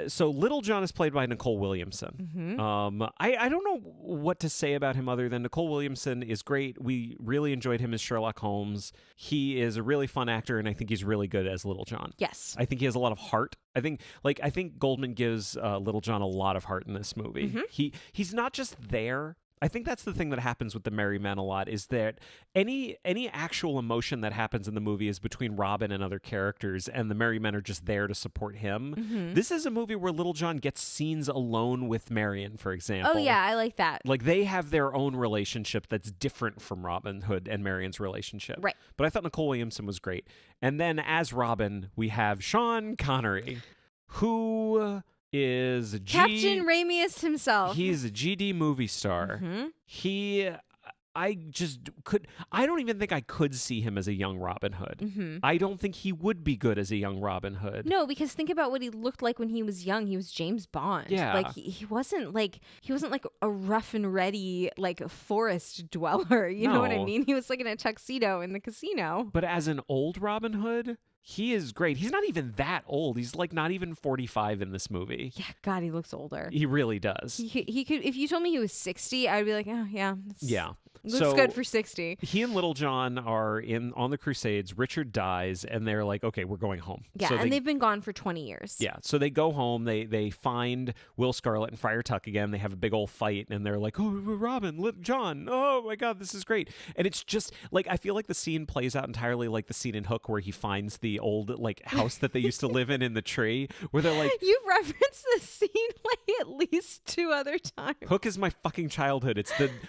So Little John is played by Nicole Williamson.
Mm-hmm.
I don't know what to say about him other than Nicole Williamson is great. We really enjoyed him as Sherlock Holmes. He is a really fun actor, and I think he's really good as Little John.
Yes.
I think he has a lot of heart. I think Goldman gives Little John a lot of heart in this movie.
Mm-hmm.
He's not just there. I think that's the thing that happens with the Merry Men a lot is that any actual emotion that happens in the movie is between Robin and other characters, and the Merry Men are just there to support him.
Mm-hmm.
This is a movie where Little John gets scenes alone with Marion, for example.
Oh, yeah, I like that.
Like they have their own relationship that's different from Robin Hood and Marion's relationship.
Right.
But I thought Nicole Williamson was great. And then as Robin, we have Sean Connery, who is
Captain Ramius himself.
He's a GD movie star.
Mm-hmm.
I don't even think I could see him as a young Robin Hood.
Mm-hmm.
I don't think he would be good as a young Robin Hood.
No, because think about what he looked like when he was young. He was James Bond.
Yeah.
Like he wasn't like a rough and ready like forest dweller. You know what I
No.
mean? He was like in a tuxedo in the casino.
But as an old Robin Hood, he is great. He's not even that old. He's like not even 45 in this movie.
Yeah, God, he looks older.
He really does.
He could. If you told me he was 60, I'd be like, oh yeah,
Yeah.
looks good for 60.
He and Little John are on the Crusades. Richard dies, and they're like, okay, we're going home.
Yeah,
so
and they've been gone for 20 years.
Yeah, so they go home. They find Will Scarlet and Friar Tuck again. They have a big old fight, and they're like, "Oh, Robin, John! Oh my God, this is great!" And it's just like I feel like the scene plays out entirely like the scene in Hook, where he finds the old like house that they used to live in the tree, where they're like,
You've referenced the scene like at least 2 other times.
Hook is my fucking childhood.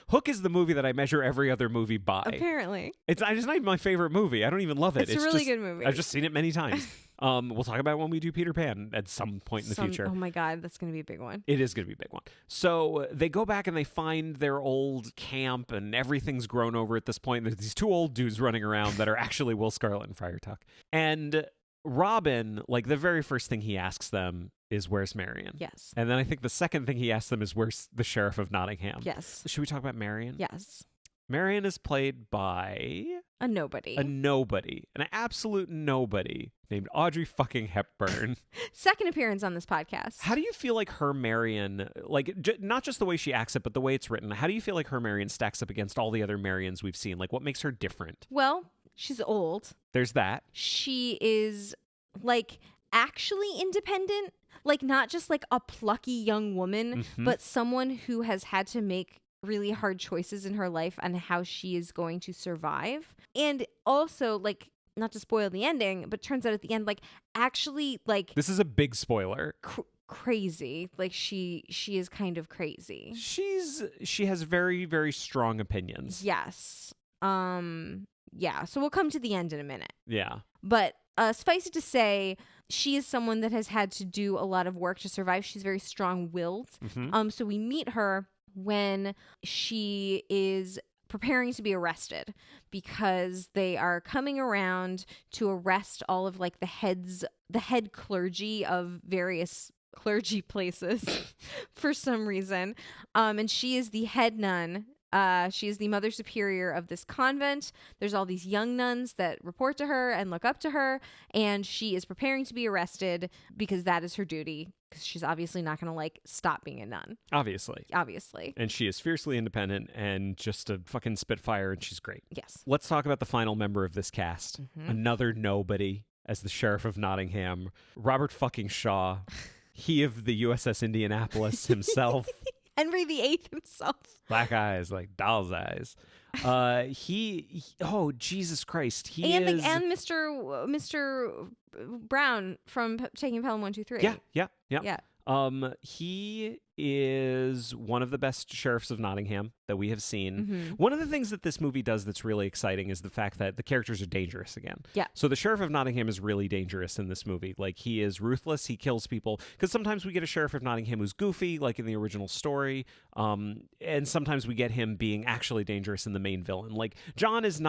Hook is the movie that I measure every other movie by.
Apparently,
it's not even my favorite movie. I don't even love it.
It's a really good movie.
I've just seen it many times. We'll talk about it when we do Peter Pan at some point in the future.
Oh my God, that's going to be a big one.
It is going to be a big one. So they go back and they find their old camp and everything's grown over at this point. There's these 2 old dudes running around that are actually Will Scarlet and Friar Tuck. And Robin, like the very first thing he asks them is, where's Marion?
Yes.
And then I think the second thing he asks them is, where's the Sheriff of Nottingham?
Yes.
Should we talk about Marion?
Yes.
Marion is played by
a nobody.
An absolute nobody named Audrey fucking Hepburn.
Second appearance on this podcast.
How do you feel like her Marion, like not just the way she acts it, but the way it's written, how do you feel like her Marion stacks up against all the other Marions we've seen? Like what makes her different?
Well, she's old.
There's that.
She is like actually independent, like not just like a plucky young woman, but someone who has had to make really hard choices in her life on how she is going to survive. And also, like, not to spoil the ending, but turns out at the end, like, actually, like,
this is a big spoiler.
Crazy. Like she is kind of crazy.
She has very, very strong opinions.
Yes. Yeah. So we'll come to the end in a minute.
Yeah.
But suffice it to say, she is someone that has had to do a lot of work to survive. She's very strong-willed. So we meet her when she is preparing to be arrested because they are coming around to arrest all of like the head clergy of various clergy places for some reason. And she is the head nun She is the mother superior of this convent. There's all these young nuns that report to her and look up to her, and she is preparing to be arrested because that is her duty, because she's obviously not going to like stop being a nun.
Obviously.
And
she is fiercely independent and just a fucking spitfire, and she's great.
Yes.
Let's talk about the final member of this cast.
Mm-hmm.
Another nobody as the Sheriff of Nottingham, Robert fucking Shaw. He of the USS Indianapolis himself.
Henry VIII himself.
Black eyes, like doll's eyes. Oh, Jesus Christ.
And Mr. Brown from Taking Pelham 1, 2, 3.
Yeah.
Yeah.
He is one of the best sheriffs of Nottingham that we have seen.
Mm-hmm.
One of the things that this movie does that's really exciting is the fact that the characters are dangerous again.
Yeah.
So the Sheriff of Nottingham is really dangerous in this movie. Like, he is ruthless. He kills people. Because sometimes we get a Sheriff of Nottingham who's goofy, like in the original story. And sometimes we get him being actually dangerous in the main villain. Like, John's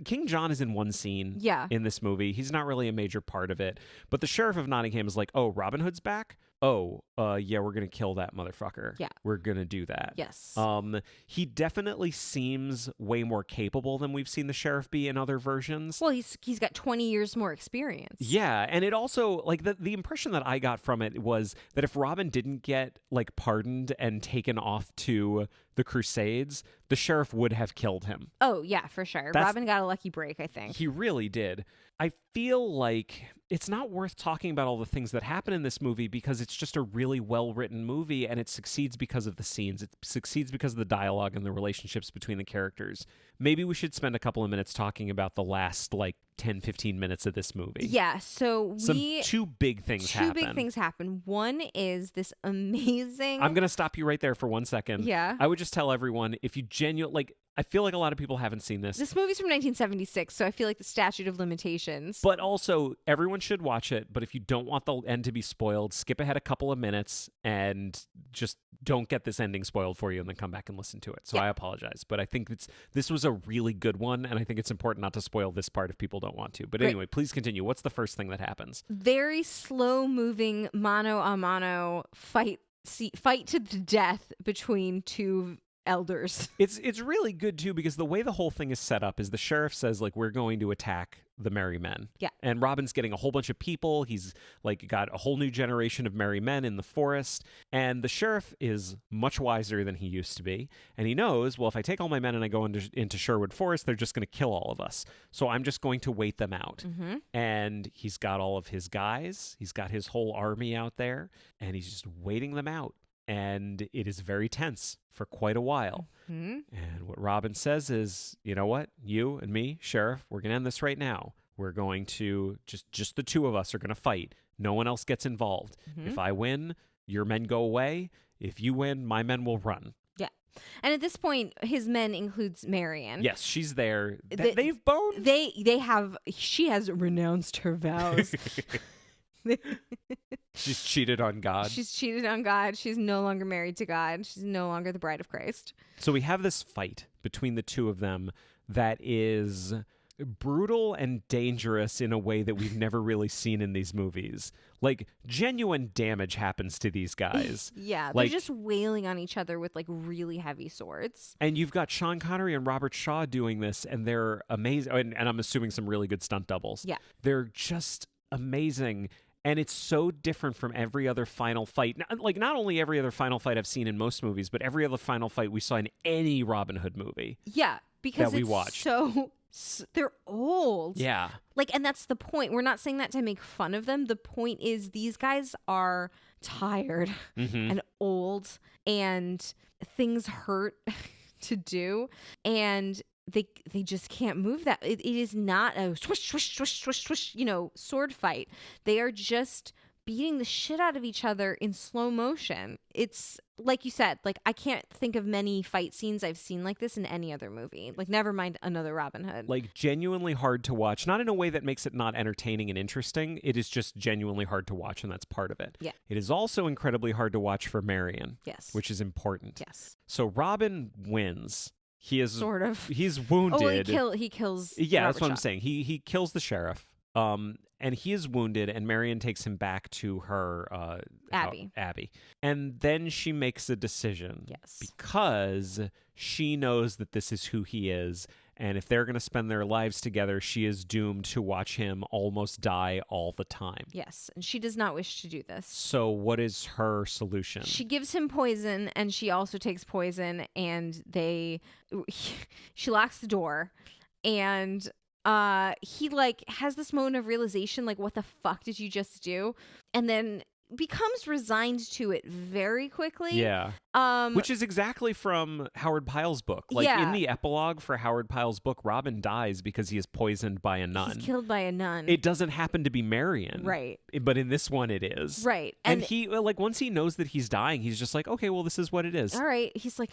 King John is in one scene in this movie. He's not really a major part of it. But the Sheriff of Nottingham is like, oh, Robin Hood's back? Oh, yeah, we're going to kill that motherfucker.
Yeah.
We're going to do that.
Yes.
He definitely seems way more capable than we've seen the sheriff be in other versions.
Well, he's got 20 years more experience.
Yeah, and it also, like, the impression that I got from it was that if Robin didn't get, like, pardoned and taken off to the Crusades, the sheriff would have killed him.
Oh, yeah, for sure. Robin got a lucky break, I think.
He really did. I feel like it's not worth talking about all the things that happen in this movie because it's just a really well-written movie, and it succeeds because of the scenes. It succeeds because of the dialogue and the relationships between the characters. Maybe we should spend a couple of minutes talking about the last, 10, 15 minutes of this movie.
Yeah, so
two big things
happen. One is this amazing...
I'm going to stop you right there for 1 second.
Yeah.
I would just tell everyone, if you I feel like a lot of people haven't seen this.
This movie's from 1976, so I feel like the statute of limitations.
But also, everyone should watch it. But if you don't want the end to be spoiled, skip ahead a couple of minutes and just don't get this ending spoiled for you and then come back and listen to it. So I apologize. But I think this was a really good one, and I think it's important not to spoil this part if people don't want to. But anyway, please continue. What's the first thing that happens?
Very slow-moving mano-a-mano fight to the death between two elders.
It's really good too, because the way the whole thing is set up is the sheriff says, like, we're going to attack the merry men.
Yeah.
And Robin's getting a whole bunch of people. He's got a whole new generation of merry men in the forest. And the sheriff is much wiser than he used to be. And he knows, well, if I take all my men and I go into Sherwood Forest, they're just going to kill all of us. So I'm just going to wait them out.
Mm-hmm.
And he's got all of his guys. He's got his whole army out there, and he's just waiting them out. And it is very tense for quite a while.
Mm-hmm.
And what Robin says is, you know what? You and me, Sheriff, we're going to end this right now. We're going to, just the two of us are going to fight. No one else gets involved.
Mm-hmm.
If I win, your men go away. If you win, my men will run.
Yeah. And at this point, his men includes Marion.
Yes, she's there. They've boned?
She has renounced her vows.
She's cheated on God.
She's cheated on God. She's no longer married to God. She's no longer the bride of Christ.
So we have this fight between the two of them that is brutal and dangerous in a way that we've never really seen in these movies. Like, genuine damage happens to these guys.
Yeah, they're just wailing on each other with, really heavy swords.
And you've got Sean Connery and Robert Shaw doing this, and they're amazing. And I'm assuming some really good stunt doubles.
Yeah.
They're just amazing. And it's so different from every other final fight. Not only every other final fight I've seen in most movies, but every other final fight we saw in any Robin Hood movie.
Yeah, because
that we watched.
They're old.
Yeah.
And that's the point. We're not saying that to make fun of them. The point is these guys are tired and old, and things hurt to do. And they just can't move that. It is not a swish, swish, swish, swish, swish, sword fight. They are just beating the shit out of each other in slow motion. It's like you said, I can't think of many fight scenes I've seen like this in any other movie. Never mind another Robin Hood.
Genuinely hard to watch. Not in a way that makes it not entertaining and interesting. It is just genuinely hard to watch, and that's part of it.
Yeah.
It is also incredibly hard to watch for Marion.
Yes.
Which is important.
Yes.
So Robin wins. He is
sort of.
He's wounded.
Oh, he kills.
Yeah,
Robert
that's what
Shaw.
I'm saying. He kills the sheriff. And he is wounded, and Marion takes him back to her Abby. And then she makes a decision.
Yes.
Because she knows that this is who he is. And if they're going to spend their lives together, she is doomed to watch him almost die all the time.
Yes. And she does not wish to do this.
So what is her solution?
She gives him poison, and she also takes poison, and she locks the door, and he like has this moment of realization, like, what the fuck did you just do? And then becomes resigned to it very quickly.
Yeah. Which is exactly from Howard Pyle's book. Like, in the epilogue for Howard Pyle's book, Robin dies because he is poisoned by a nun.
He's killed by a nun.
It doesn't happen to be Marion.
Right.
But in this one, it is.
Right.
And he, like, once he knows that he's dying, he's just like, okay, well, this is what it is.
All right. He's like,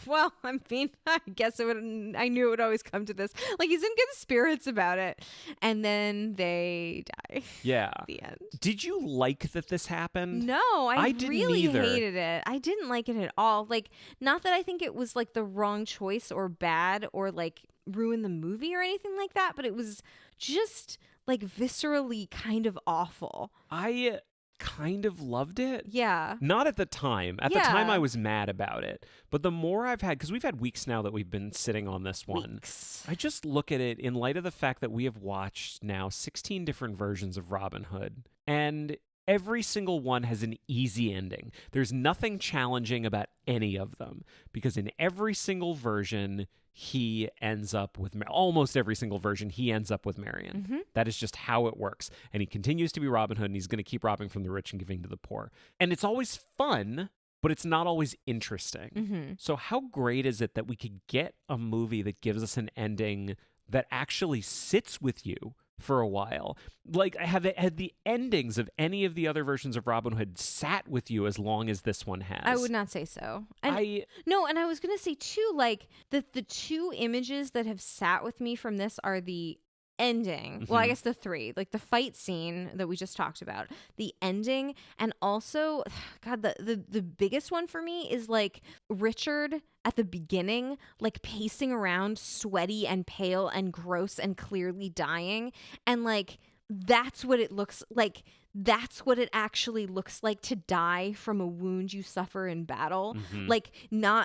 well, I mean, I guess I knew it would always come to this. Like, he's in good spirits about it. And then they die.
Yeah.
At the end.
Did you like that this happened?
No, I
didn't
really
either.
hated it. I didn't like it at all. Like, not that I think it was like the wrong choice or bad or like ruin the movie or anything like that, but it was just like viscerally kind of awful.
I kind of loved it.
Yeah.
Not at the time. At the time, I was mad about it. But the more I've had, because we've had weeks now that we've been sitting on this one, I just look at it in light of the fact that we have watched now 16 different versions of Robin Hood. And every single one has an easy ending. There's nothing challenging about any of them, because in every single version, he ends up with, almost every single version, he ends up with Marion.
Mm-hmm.
That is just how it works. And he continues to be Robin Hood, and he's going to keep robbing from the rich and giving to the poor. And it's always fun, but it's not always interesting.
Mm-hmm.
So how great is it that we could get a movie that gives us an ending that actually sits with you for a while? Like, had the endings of any of the other versions of Robin Hood sat with you as long as this one has?
I would not say so. And I was going to say too, like, the two images that have sat with me from this are the ending.
Mm-hmm.
Well, I guess the three, like the fight scene that we just talked about, the ending, and also, God, the biggest one for me is like Richard at the beginning, like pacing around, sweaty and pale and gross and clearly dying, and like that's what it looks like. That's what it actually looks like to die from a wound you suffer in battle.
Mm-hmm.
Like,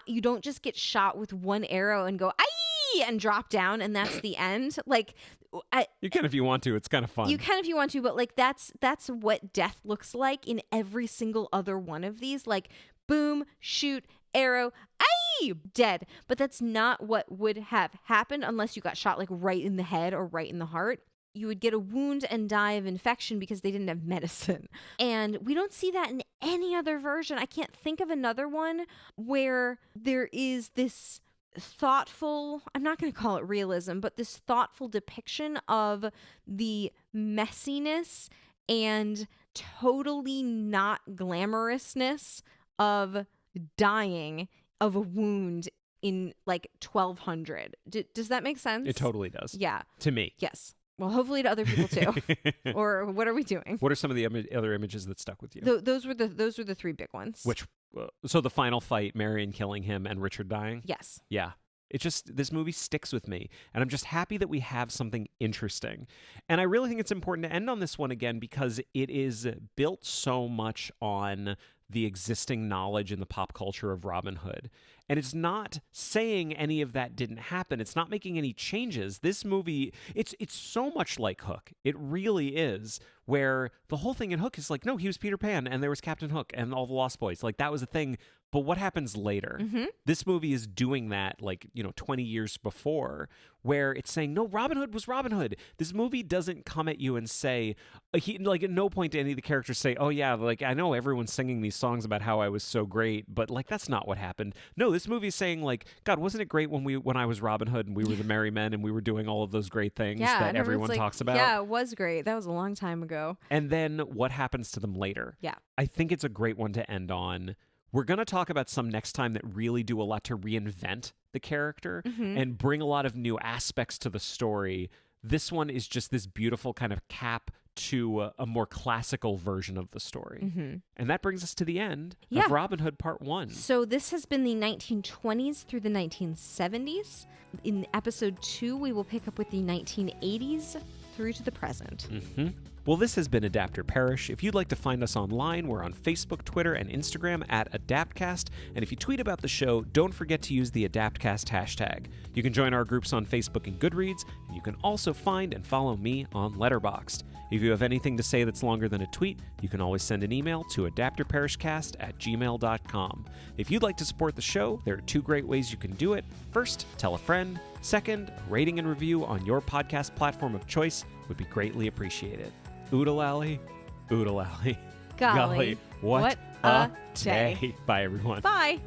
you don't just get shot with one arrow and go, "Aye!" and drop down, and that's the end. Like,
you can if you want to. It's kind of fun.
You can if you want to, but like that's what death looks like in every single other one of these. Like, boom, shoot, arrow, aye, dead. But that's not what would have happened unless you got shot like right in the head or right in the heart. You would get a wound and die of infection because they didn't have medicine. And we don't see that in any other version. I can't think of another one where there is this thoughtful, I'm not going to call it realism, but this thoughtful depiction of the messiness and totally not glamorousness of dying of a wound in like 1200. Does that make sense?
It totally does.
Yeah.
To me.
Yes. Well, hopefully to other people too. Or what are we doing?
What are some of the other images that stuck with you?
Those were the three big ones.
Which, so the final fight, Marion killing him and Richard dying?
Yes.
Yeah. This movie sticks with me, and I'm just happy that we have something interesting. And I really think it's important to end on this one again because it is built so much on the existing knowledge in the pop culture of Robin Hood. And it's not saying any of that didn't happen. It's not making any changes. This movie, it's so much like Hook. It really is, where the whole thing in Hook is like, no, he was Peter Pan, and there was Captain Hook and all the Lost Boys. Like, that was a thing. But what happens later?
Mm-hmm.
This movie is doing that, 20 years before, where it's saying, no, Robin Hood was Robin Hood. This movie doesn't come at you and say, at no point do any of the characters say, oh yeah, like, I know everyone's singing these songs about how I was so great, but like, that's not what happened. No, this movie is saying, like, God, wasn't it great when I was Robin Hood and we were the Merry Men and we were doing all of those great things that everyone talks about?
Yeah, it was great. That was a long time ago.
And then what happens to them later?
Yeah.
I think it's a great one to end on. We're going to talk about some next time that really do a lot to reinvent the character and bring a lot of new aspects to the story. This one is just this beautiful kind of cap to a more classical version of the story. Mm-hmm. And that brings us to the end of Robin Hood Part 1.
So this has been the 1920s through the 1970s. In episode 2, we will pick up with the 1980s. through to the present.
Mm-hmm. Well, this has been Adapt or Perish. If you'd like to find us online, we're on Facebook, Twitter, and Instagram at AdaptCast. And if you tweet about the show, don't forget to use the AdaptCast hashtag. You can join our groups on Facebook and Goodreads, and you can also find and follow me on Letterboxd. If you have anything to say that's longer than a tweet, you can always send an email to adaptorperishcast@gmail.com. If you'd like to support the show, there are 2 great ways you can do it. First, tell a friend. Second, a rating and review on your podcast platform of choice would be greatly appreciated. Oodalally, oodalally.
Golly,
what
a
day. Bye, everyone.
Bye.